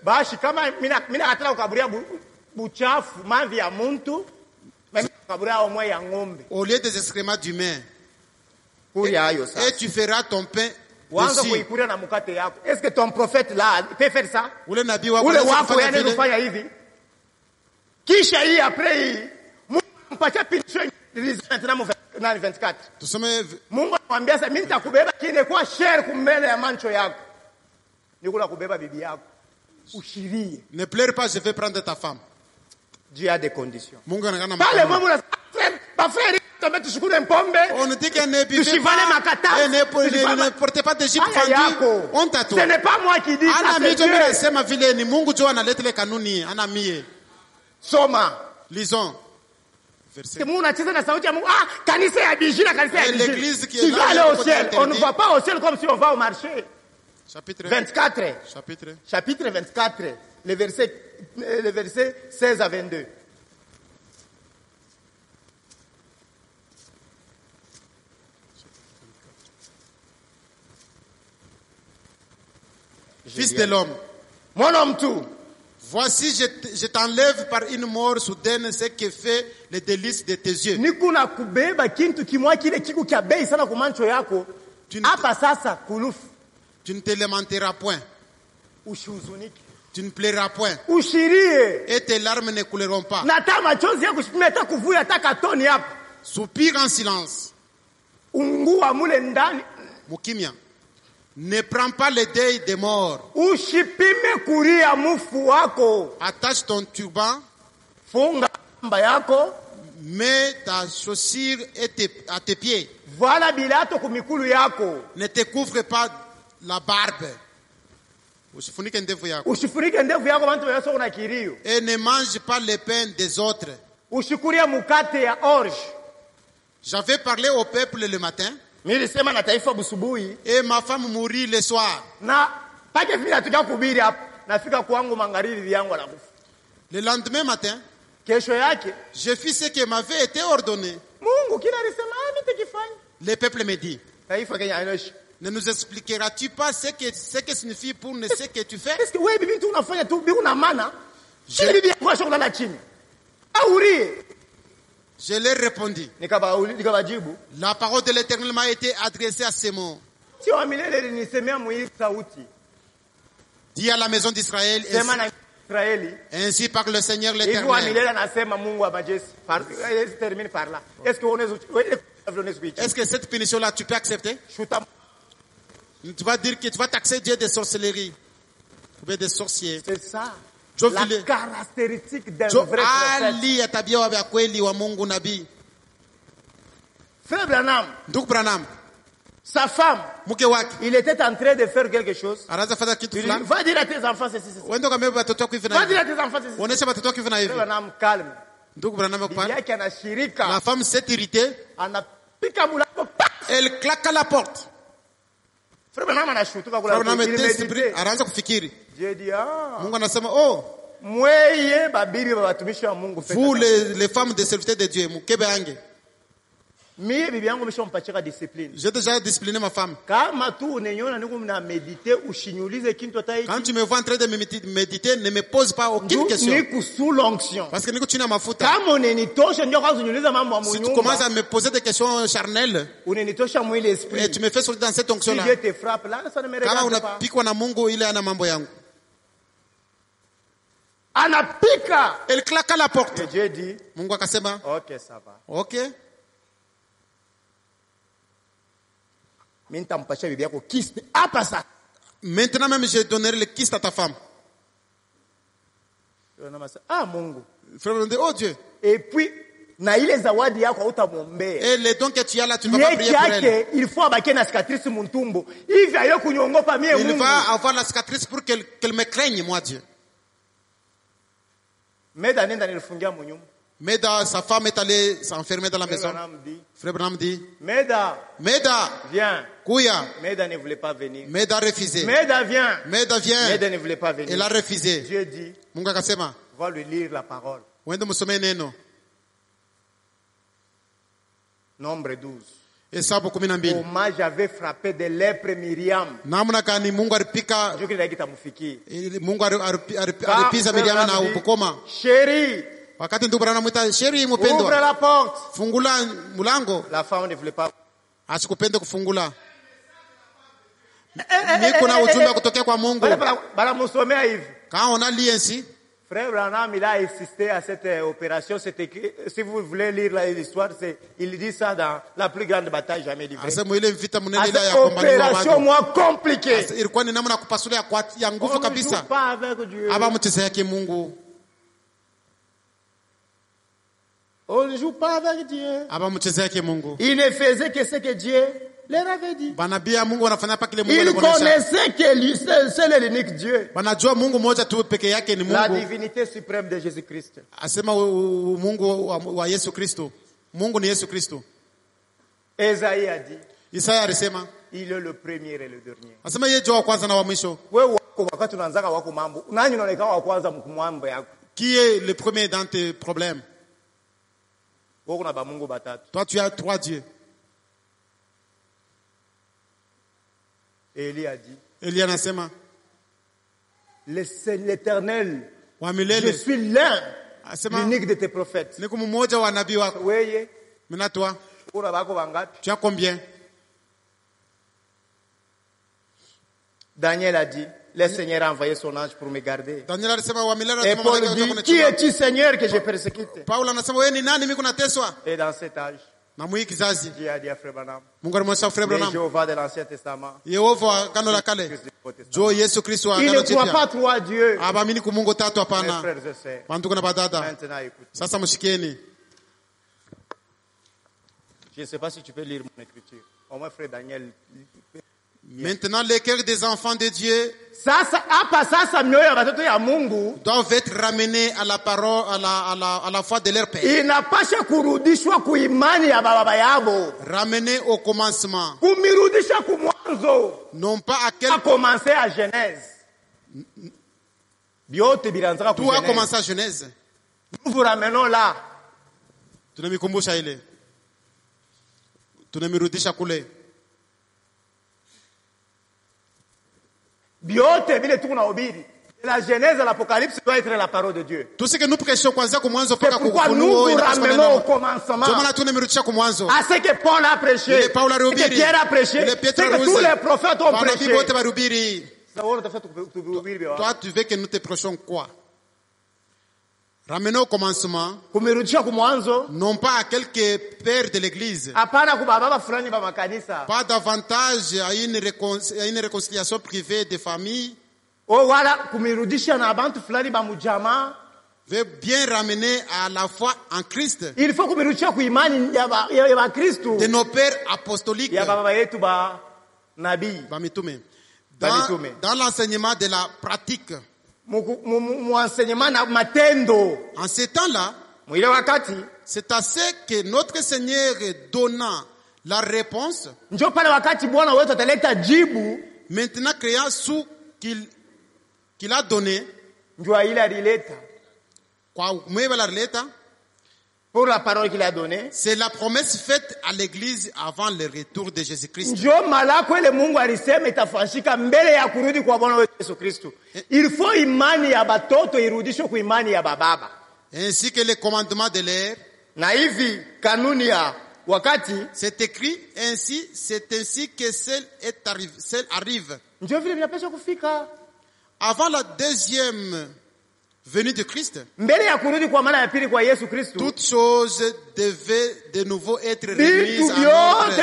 Au lieu des excréments d'humains. Et tu feras ton pain. Est-ce que ton prophète là peut faire ça? Ule wako yani kufanya hivi. Kisha hii après hii mpatia picha na 24. Mungu anamwambia sasa mimi nitakubeba kile kwa share kumbele ya mancho yako. Nikula kubeba bibi yako. Ushirie. Ne pleure pas, je vais prendre ta femme. Dieu a des conditions. Mungu anagana pale Mungu na frère on ne dit qu'elle ne buvait pas, elle ne portait pas d'Égypte fendue. Honte à toi. Ce n'est pas moi qui dis ça, c'est Dieu. Mungu jo analeta le kanuni, anamie. Soma. Lisons. Verset. L'église qui est là, au ciel. On ne va pas au ciel comme si on va au marché. Chapitre 24. Chapitre 24. Le verset 16 à 22. Fils de l'homme, mon homme tout. Voici, je t'enlève par une mort soudaine ce qui fait les délices de tes yeux. Tu ne te lamenteras point. Tu ne plairas point. Et tes larmes ne couleront pas. Soupire en silence. Mukimia. Ne prends pas le deuil des morts. Attache ton turban. Mets ta chaussure à tes pieds. Ne te couvre pas la barbe. Et ne mange pas le pain des autres. Ushikuria mukate ya orge. J'avais parlé au peuple le matin. Nilisema na taifa busubuhi. Et ma femme mourit le soir. Na pake vile tuka kubiri hapa. Nafika kwangu magharibi yangu anakufa. Le lendemain matin, kesho yake, je fis ce qui m'avait été ordonné. Mungu kila alisema nitakifanya. Le peuple me dit, taifa Kenya hainoshi. Ne nous expliqueras-tu pas ce que signifie pour ne ce que tu fais? Est-ce que wewe bibi tu unafanya tu bibi una maana? Je bibi kwa shokla la chini. Aurie. Je leur répondis. Nikabajibu. La parole de l'Éternel m'a été adressée à ces mots. Si wa milele nisemea mwili sauti. Dis à la maison d'Israël. Ainsi parle le Seigneur l'Éternel. Est-ce que cette punition-là, tu peux accepter? Tu vas dire que tu vas taxer Dieu de sorcellerie. Ou bien des sorciers. C'est ça. La caractéristique d'un vrai prophète. Frère Branham. Ndugu Branham. Sa femme, il était en train de faire quelque chose. Il dit, va dire à tes enfants ceci. Va dire à tes enfants ceci. Frère Branham calme. La femme s'est irritée. Elle claqua la porte. Frère Branham était inspiré. Dieu dit, vous les femmes de serviteur de Dieu, j'ai déjà discipliné ma femme. Quand tu me vois en train de méditer, ne me pose pas aucune question. Parce que tu n'as ma faute. Si tu commences à me poser des questions charnelles, et tu me fais sortir dans cette onction-là, car on a piqué na Mungu ile ana mambo yangu. Elle claqua la porte. Dieu dit, Mungu akasema, ok, ça va. Ok. Maintenant même je donnerai le kyste à ta femme. Ah Mungu. Frère me dit, oh Dieu. Et puis na ile zawadi yako hautamwombea. Et les dons que tu as là, tu ne vas pas prier pour elle. Il faut abaki na cicatrice muntumbo. Hivi ayo kunyongopa mie Mungu. Il va avoir la cicatrice pour qu'elle me craigne moi Dieu. Meda nenda nilifungia munyumba. Meda, sa femme est allée s'enfermer dans la maison. Frère Branham dit, Meda, viens. Kouya. Meda ne voulait pas venir. Meda a refusé. Meda, viens. Meda, viens. Meda ne voulait pas venir. Elle a refusé. Dieu dit, Mungu akasema, va lui lire la parole. Wende musome neno. Nombre 12. Hesabu 12. Comment j'avais frappé de lèpre Miriam. Namna gani Mungu alipika. Ndio kile kitamfikia. Mungu alipiza Miriam na ukoma. Chérie. Wakati ndugu Branham mwita sheri mpendwa. Ouvre la porte. Fungula mlango. La femme ne voulait pas. Asikupende kufungula. Niko na ujumbe kutokea kwa Mungu. Bala musomea hivi. Quand on a lu ainsi, Frère Branham il a insisté à cette opération, c'était que si vous voulez lire l'histoire, il dit ça dans la plus grande bataille jamais livrée. Opération moins compliquée. Ilikuwa ni namna kupasulia kwa ya nguvu kabisa. Aba mcheza yake Mungu. On ne joue pas avec Dieu. Il ne faisait que ce que Dieu leur avait dit. Il connaissait que c'est l'unique Dieu. La divinité suprême de Jésus-Christ. Esaïe a dit, il est le premier et le dernier. Qui est le premier dans tes problèmes? Toi, tu as 3 dieux. Élie a dit, l'Éternel, je suis l'un, l'unique de tes prophètes. Maintenant, toi, tu as combien? Daniel a dit, le Seigneur a envoyé son ange pour me garder. Et Paul dit, qui es-tu Seigneur que je persécute? Et dans cet âge, Dieu a dit à Frère Branham, le Jéhovah de l'Ancien Testament, il ne croit pas 3 dieux. Mes frères et sœurs, maintenant écoute. Je ne sais pas si tu peux lire mon écriture. Au moins Frère Daniel, Maintenant, les cœurs des enfants de Dieu doivent être ramenés à la parole, à la foi de leur Père. Ramenés au commencement. Non pas à quel... commencé à Genèse. Tout a commencé à Genèse. Nous vous ramenons là. Tunamikumbusha ile. Tunamirudisha kule. Biote vile tunahubiri. La Genèse et l'Apocalypse doit être la parole de Dieu. Tout ce que nous prêchons kwanza kwa mwanzo mpaka kufunuo. Nous vous ramenons au commencement. Jamana tunamirudisha kwa mwanzo. À ce que Paul a prêché. Que Pierre a prêché. Que tous les prophètes ont prêché. Toi, tu veux que nous te prêchions quoi? Ramenons au commencement. Non pas à quelques pères de l'église. Pas davantage à une réconciliation privée des familles. Veut bien ramener à la foi en Christ. Il faut de nos pères apostoliques. Dans l'enseignement de la pratique. En ces temps-là, c'est à ce que notre Seigneur donna la réponse. Maintenant, créant ce qu'il a donné. Pour la parole qu'il a donnée. C'est la promesse faite à l'église avant le retour de Jésus-Christ. Il faut imani ya batoto irudishwe kwa imani ya bababa. Ainsi que le commandement de l'air. Na hivi kanuni ya wakati. C'est écrit ainsi, c'est ainsi que celle arrive. Ndio vile vinapaswa kufika. Avant la deuxième venue de Christ, toutes choses devaient de nouveau être remises à ordre,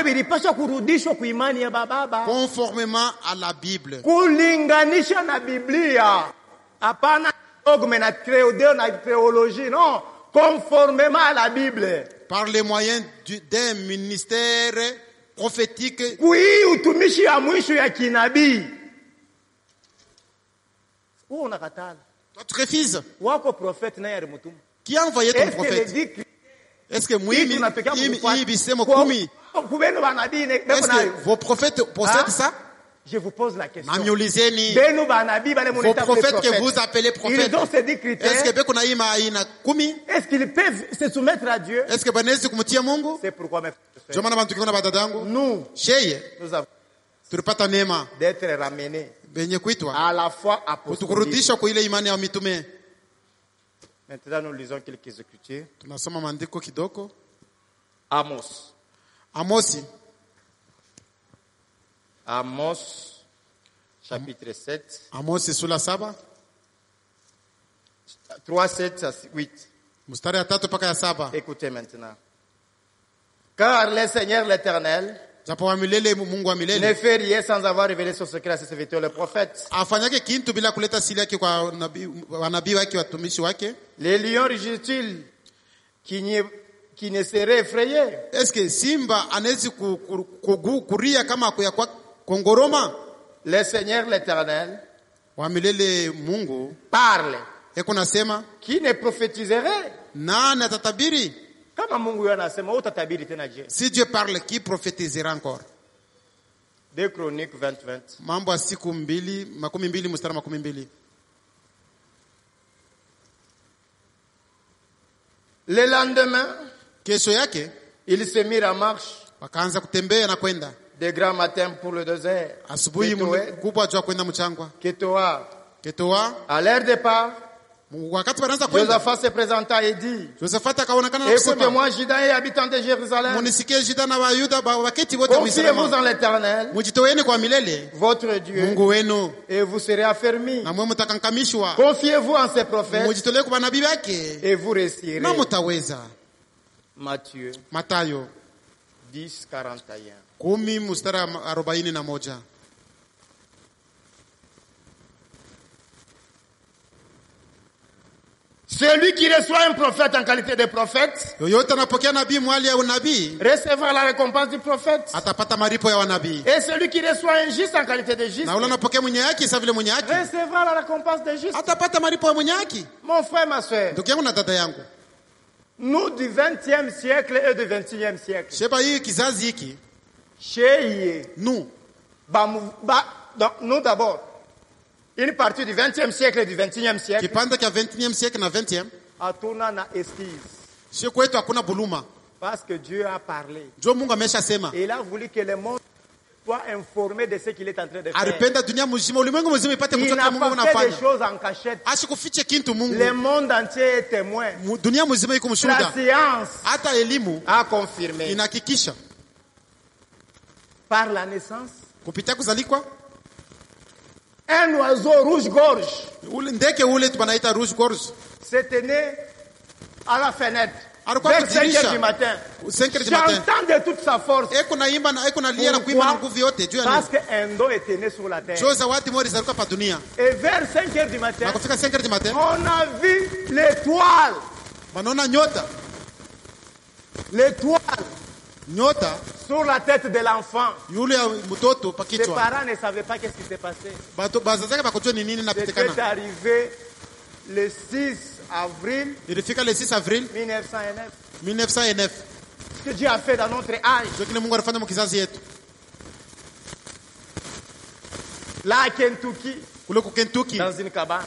conformément à la Bible. Conformément à la Bible. Par les moyens d'un ministère prophétique. Tu refuses. Qui a envoyé ton prophète? Est-ce que vos prophètes possèdent ça? Je vous pose la question. Vos prophètes que vous appelez prophètes. Est-ce qu'ils peuvent se soumettre à Dieu? C'est pourquoi nous avons d'être ramenés à la foi apostolique. Maintenant, nous lisons quelques écritures. Amos. Amos, chapitre 7. Amos sura 7. 3, 7 à 8. Écoutez maintenant. Car le Seigneur l'Éternel ne fait rien sans avoir révélé son secret à ses serviteurs, les prophètes. Les lions rugissent-ils qui ne seraient effrayés? Est-ce que Simba anaweza kuria kama kongoroma? Le Seigneur l'Éternel parle. Qui ne prophétiserait? Nani atatabiri? Kama Mungu yeye anasema utatabiri tena je? Si Dieu parle, qui prophétisera encore? 2 Chroniques 20:20. Mambo ya siku 2:20 mstari 12. Le lendemain, kesho yake, ils se mirent en marche. Wakaanza kutembea na kwenda. De grand matin pour le désert. Asubuhi kubwa jua kwenda mchangwa. Ketoa. À leur départ, Josaphat se présenta et dit, écoutez-moi, Juda et habitants de Jérusalem, confiez-vous en l'Éternel, votre Dieu, et vous serez affermis. Confiez-vous en ses prophètes, et vous réussirez. Matthieu 10:41. Celui qui reçoit un prophète en qualité de prophète recevra la récompense du prophète. Et celui qui reçoit un juste en qualité de juste recevra la récompense de juste. Mon frère, ma soeur, nous du 20e siècle et du 21e siècle, nous d'abord, une partie du 20e siècle et du 21e siècle a tourné en esquisse. Parce que Dieu a parlé. Et il a voulu que le monde soit informé de ce qu'il est en train de faire. Il n'a pas fait des choses en cachette. Le monde entier est témoin. La science a confirmé. Par la naissance, un oiseau rouge-gorge s'était né à la fenêtre vers 5h du matin. J'entends de toute sa force. Pourquoi? Parce qu'un don était né sur la terre. Et vers 5h du matin, on a vu l'étoile. L'étoile sur la tête de l'enfant. Ses parents ne savaient pas qu'est-ce qui s'est passé. C'était arrivé le 6 avril 1909. Ce que Dieu a fait dans notre âge. Là à Kentucky, dans une cabane.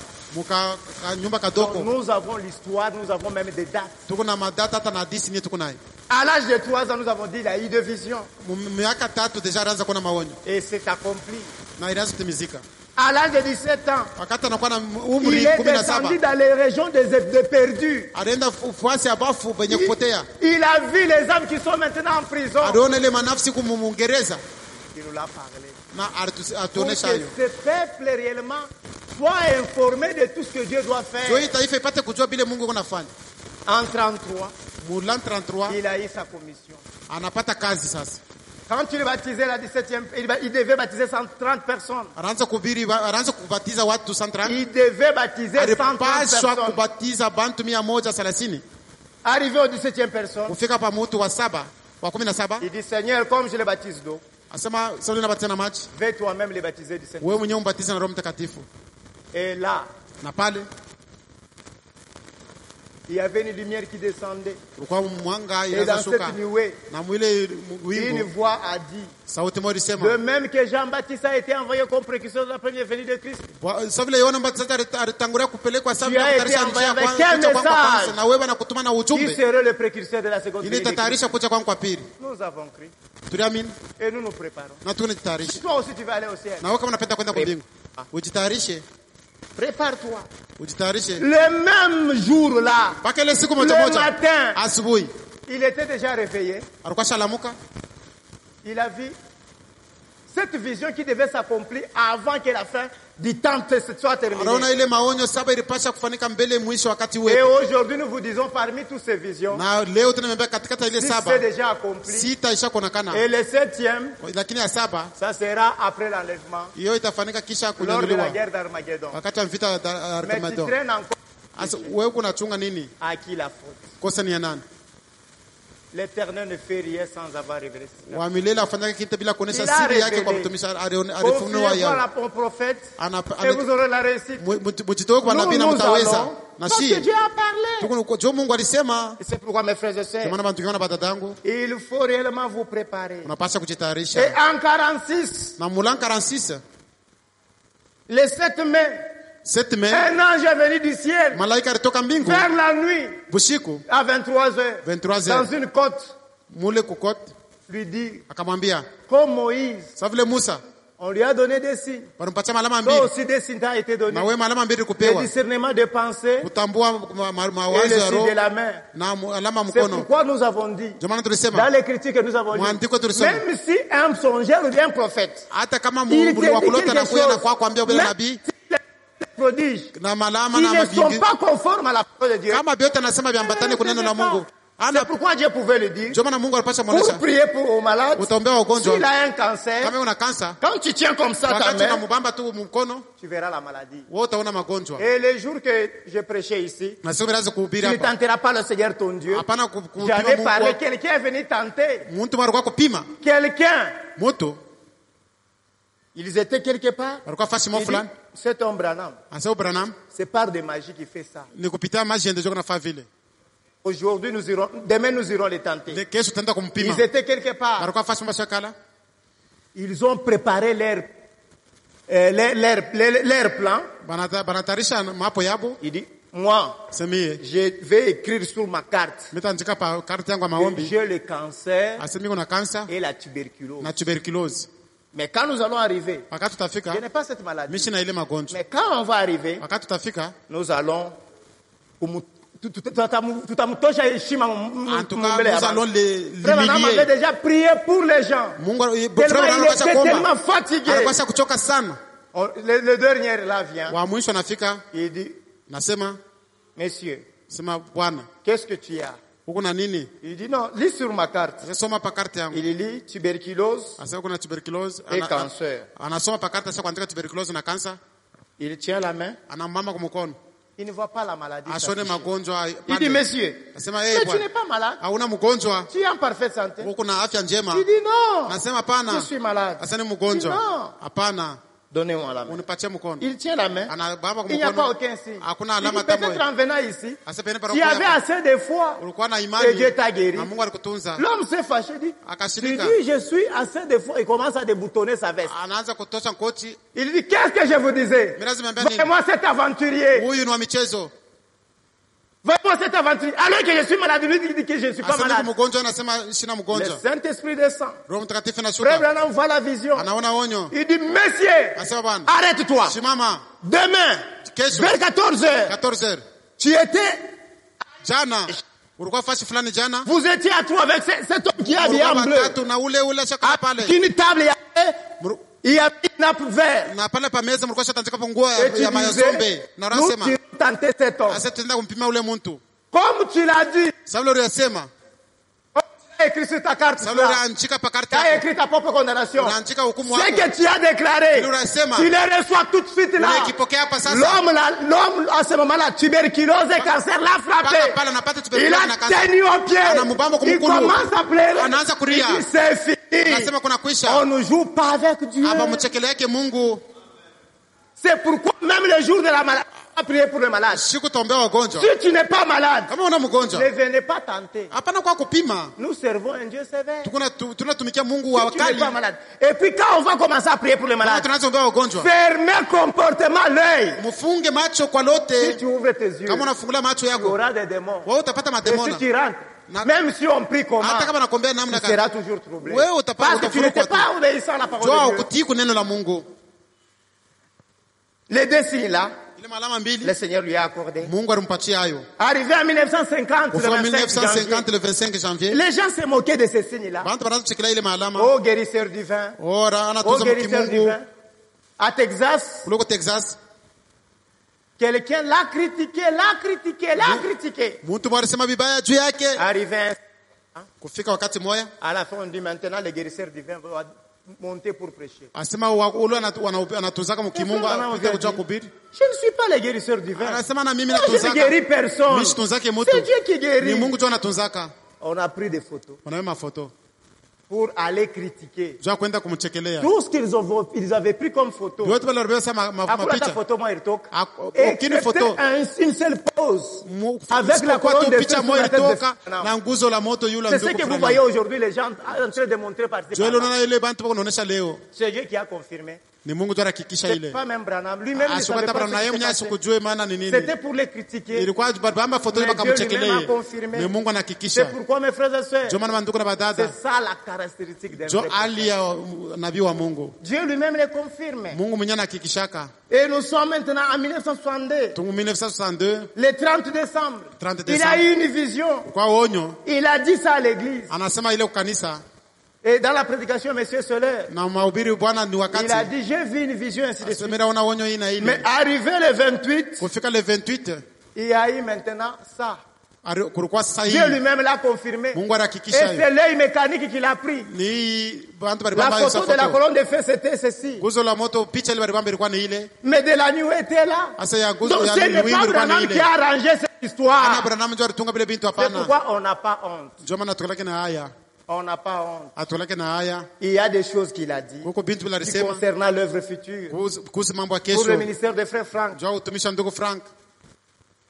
Donc, nous avons l'histoire, nous avons même des dates. À l'âge de 3 ans, nous avons dit il a eu 2 visions. Et c'est accompli. À l'âge de 17 ans, il est descendu dans les régions des perdus. Il a vu les âmes qui sont maintenant en prison. Il nous l'a parlé. Pour que ce peuple réellement soit informé de tout ce que Dieu doit faire. En 33, il a eu sa commission. Quand il baptisait la 17e, il devait baptiser 130 personnes. Il devait baptiser 130 personnes. Arrivé au 17e personne, il dit, Seigneur, comme je les baptise d'eau, vais toi-même les baptiser du Saint-Esprit. Et là, il y avait une lumière qui descendait. Et dans cette nuée, une voix a dit, de même que Jean-Baptiste a été envoyé comme précurseur de la première venue de Christ, tu as été envoyé avec quel message qui serait le précurseur de la seconde venue de Christ. Nous avons cru. Et nous nous préparons. Si toi aussi tu vas aller au ciel, prépare-toi. Le même jour-là, le matin, il était déjà réveillé. Il a vu cette vision qui devait s'accomplir avant que la fin du temps soit terminée. Et aujourd'hui, nous vous disons parmi toutes ces visions, c'est déjà accompli. Et le 7e, ça sera après l'enlèvement, lors de la guerre d'Armageddon. Mais tu traînes encore. À qui la faute? L'Éternel ne fait rien sans avoir révélé. Il a révélé. Confiez-vous au prophèète et vous aurez la réussite. Nous allons, parce que Dieu a parlé. Et c'est pourquoi, mes frères et sœurs, il faut réellement vous préparer. Et en 46, le 7 mai, un ange est venu du ciel vers la nuit à 23h dans une côte lui dit, comme Moïse, on lui a donné des signes. Toi aussi des signes t'ont été donnés. Le discernement des pensées et le signe de la main. C'est pourquoi nous avons dit, dans les critiques que nous avons lues, même si un songeur ou un prophète, il te dit quelque chose, prodiges, ils ne sont pas conformes à la parole de Dieu. C'est pourquoi Dieu pouvait le dire. Pour prier pour aux malades. S'il a un cancer, quand tu tiens comme ça ta main, tu verras la maladie. Et les jours que je prêchais ici, tu ne tenteras pas le Seigneur ton Dieu. J'avais parlé, quelqu'un est venu tenter. Quelqu'un. Ils étaient quelque part. Cet homme Branham, c'est par des magies qui fait ça. Aujourd'hui, demain nous irons les tenter. Ils étaient quelque part. Ils ont préparé leur plan. Il dit, moi, je vais écrire sur ma carte. J'ai le cancer et la tuberculose. Mais quand nous allons arriver, je n'ai pas cette maladie. Mais quand on va arriver, nous allons... Nous allons les déjà prié pour les gens. Il était tellement fatigué. Le dernier là vient. Il dit, Monsieur, qu'est-ce que tu as? Il dit non, lis sur ma carte. Il lit tuberculose et cancer. Il tient la main. Il ne voit pas la maladie. Il dit, monsieur, mais tu n'es pas malade. Tu es en parfaite santé. Il dit non, je suis malade. Il dit non. Donnez-moi la main. Il tient la main. Il n'y a pas aucun signe. Il dit, peut-être en venant ici, s'il y avait assez de foi et Dieu t'a guéri. L'homme s'est fâché, dit, tu dis, je suis assez de foi. Il commence à déboutonner sa veste. Il dit, qu'est-ce que je vous disais? Voyez-moi cet aventurier. Voyez-moi cet aventurier. Alors que je suis malade, lui dit que je ne suis pas malade. Le Saint-Esprit descend. Frère Branham voit la vision. Il dit, monsieur, arrête-toi. Demain, vers 14h, tu étais... Vous étiez à toi avec cet homme qui est habillé en bleu. À une table, il y a une nappe verte. Et tu disais, nous tirons tenter cet homme. Comme tu l'as dit, tu as écrit sur ta carte, tu as écrit ta propre condamnation. Ce que tu as déclaré, tu les reçois tout de suite là. L'homme à ce moment-là, tuberculose et cancer l'a frappé. Il a tenu au pied. Il commence à pleurer. Il dit, c'est fini. On ne joue pas avec Dieu. C'est pourquoi même le jour de la maladie, on va prier pour les malades. Si tu n'es pas malade, ne venez pas tenter. Nous servons un Dieu sévère. Si tu n'es pas malade. Et puis quand on va commencer à prier pour les malades, fermez comportement l'œil. Si tu ouvres tes yeux, il y aura des démons. Et si tu rentres, même si on prie comment, tu seras toujours troublé. Parce que tu n'étais pas obéissant à la parole de Dieu. Les deux signes là, le Seigneur lui a accordé. Arrivé en 1950, le 25 janvier, les gens se moquaient de ces signes-là. Oh guérisseur divin. Oh guérisseur divin. À Texas, quelqu'un l'a critiqué. Arrivé à la fin, on dit maintenant le guérisseur divin va monter pour prêcher. Je ne suis pas le guérisseur divin. Je ne guéris personne. C'est Dieu qui guérit. On a pris des photos pour aller critiquer. Tout ce qu'ils avaient pris comme photo. Après ta photo, moi, il toque. Et c'était une seule pose. Avec la couronne de feu sur la tête de... C'est ce que vous voyez aujourd'hui, les gens en train de montrer par ces. C'est Dieu qui a confirmé. C'est pas même Branham. Lui-même, il savait pas ce qui s'est passé. C'était pour les critiquer. Mais Dieu lui-même a confirmé. C'est pourquoi, mes frères et sœurs, c'est ça la caractéristique d'un Dieu lui-même les confirme. Et nous sommes maintenant en 1962. Le 30 décembre. Il a eu une vision. Il a dit ça à l'église. Et dans la prédication, Monsieur Soler, il a dit, j'ai vu une vision ainsi de suite. Mais arrivé le 28, il y a eu maintenant ça. Dieu lui-même l'a confirmé. Et c'est l'œil mécanique qui l'a pris. La photo de la colonne de feu, c'était ceci. Mais de la nuit était là. Donc ce n'est pas Branham qui a arrangé cette histoire. C'est pourquoi on n'a pas honte. On n'a pas honte. Il y a des choses qu'il a dit concernant l'œuvre future. Pour le ministère de Frère Franck.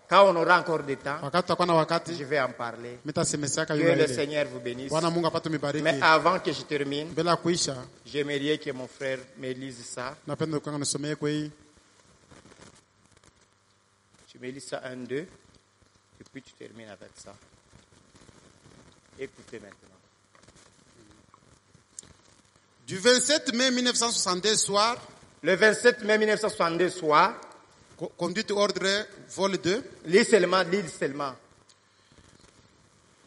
Quand on aura encore du temps, je vais en parler. Que le Seigneur vous bénisse. Mais avant que je termine, j'aimerais que mon frère me lise ça. Tu me lis ça 1, 2, et puis tu termines avec ça. Écoutez maintenant. Du 27 mai 1962 soir. Le 27 mai 1962 soir. Conduite ordre vol 2. Lis seulement.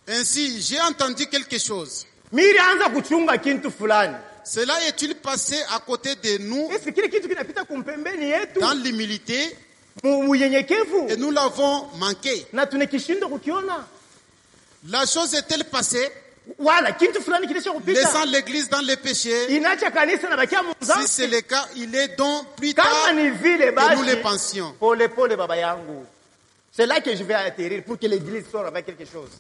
Ainsi, j'ai entendu quelque chose. Cela est-il passé à côté de nous dans l'humilité et nous l'avons manqué? La chose est-elle passée laissant l'église dans les péchés? Si c'est le cas, il est donc plus tard que nous les pensions. C'est là que je vais atterrir pour que l'église sorte avec quelque chose.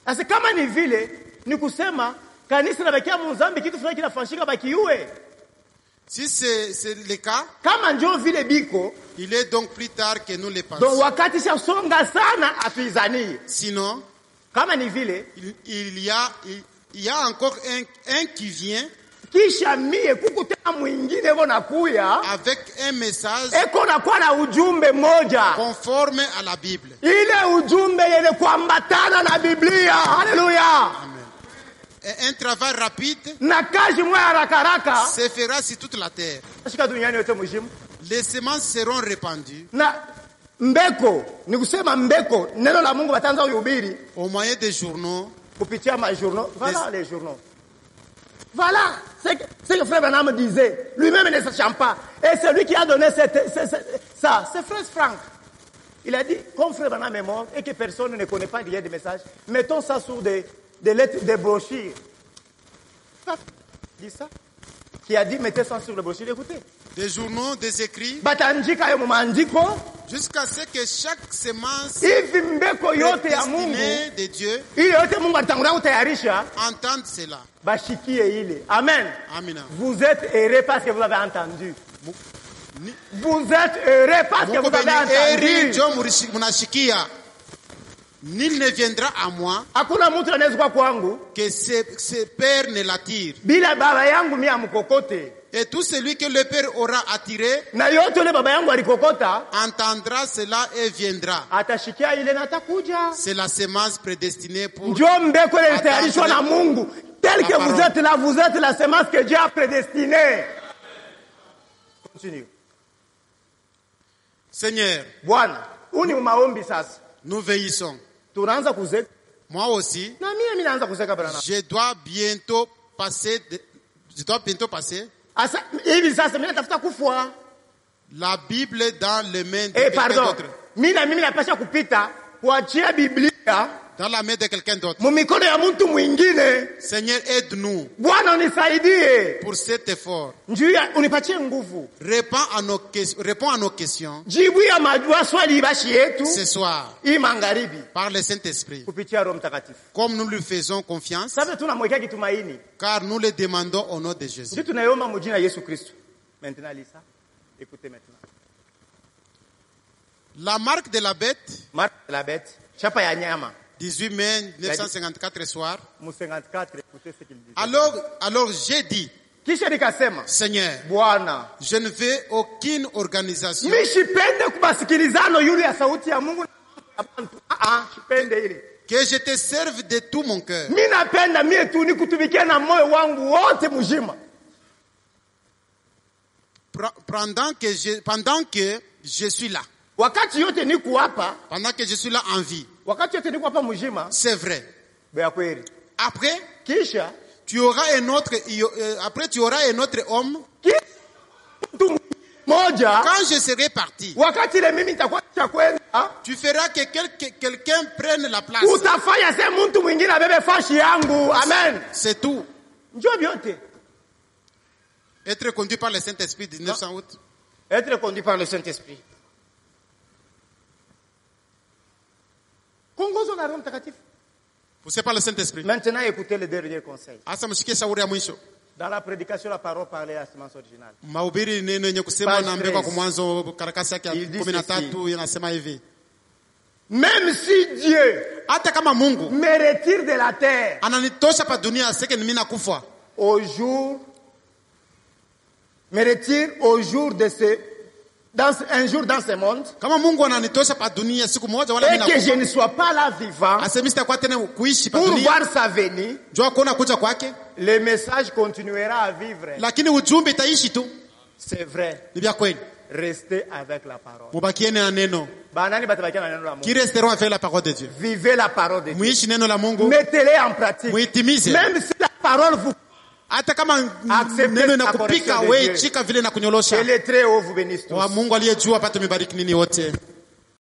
Parce que kama ni vile ni kusema kanisa linabakia mzambi kitu fulani kinafanyika bakiue. Si c'est le cas, kama ndio vile biko, il est donc plus tard que nous les pensions. Donc wakati shasonga sana atuizani. Sinon, kama ni vile il y a encore un qui vient kisha mie kukutana mwingine bona kuya avec un message eko na kwa na ujumbe moja conforme à la Bible. Ile ujumbe yenye kuambatana na Biblia. Haleluya. Amen. Et un travail rapide na kazi moya haraka se fera sur toute la terre. Ashika duniani yote mjimu. Les semences seront répandues. Na mbeko ni kusema mbeko neno la Mungu bataanza kuhubiri au moyen des journaux, kupitia ma journaux. Voilà les journaux. Voilà, c'est que frère Branham disait. Lui-même ne sachant pas. Et c'est lui qui a donné ça. C'est frère Franck. Il a dit, comme frère Branham est mort et que personne ne connaît pas l'idée des messages, mettons ça sur des lettres, des brochures. Ça, dit ça. Qui a dit, mettez ça sur les brochures, écoutez. Des journaux, des écrits. Jusqu'à ce que chaque semence destinée de Dieu entende cela. Amen. Amina. Vous êtes heureux parce que vous avez entendu. Vous êtes heureux parce que vous avez entendu. Nul ne viendra à moi que ses pères ne l'attirent. Et tout celui que le Père aura attiré entendra cela et viendra. C'est la semence prédestinée pour tel que vous êtes là, vous êtes la semence que Dieu a prédestinée. Continue. Seigneur, nous veillissons. Moi aussi, je dois bientôt passer. La Bible dans les mains de quelqu'un d'autre. Dans la main de quelqu'un d'autre. Seigneur, aide-nous pour cet effort. Réponds à nos questions ce soir par le Saint-Esprit, comme nous lui faisons confiance, car nous le demandons au nom de Jésus. Écoutez maintenant. La marque de la bête. 18 mai 1954 soir. Alors j'ai dit, Seigneur, je ne veux aucune organisation que je te serve de tout mon cœur. Pendant que je suis là. Pendant que je suis là en vie. C'est vrai. Après, tu auras un autre homme Quand je serai parti, tu feras que quelqu'un prenne la place. Amen. C'est tout. Être conduit par le Saint-Esprit, 1900 août. Être conduit par le Saint-Esprit. Poussé par le Saint-Esprit. Maintenant, écoutez le dernier conseil. Dans la prédication, la parole parlait à la semence originale. Même si Dieu me retire de la terre un jour dans ce monde, et que je ne sois pas là vivant pour voir sa venue, le message continuera à vivre. C'est vrai. Restez avec la parole. Qui resteront avec la parole de Dieu? Vivez la parole de Dieu. Mettez-les en pratique. Même si la parole vous neno inakupika we chika vile na kunyolosha. Que le très haut vous bénisse tous. Mungu aliyejua apate mibariki nini wote.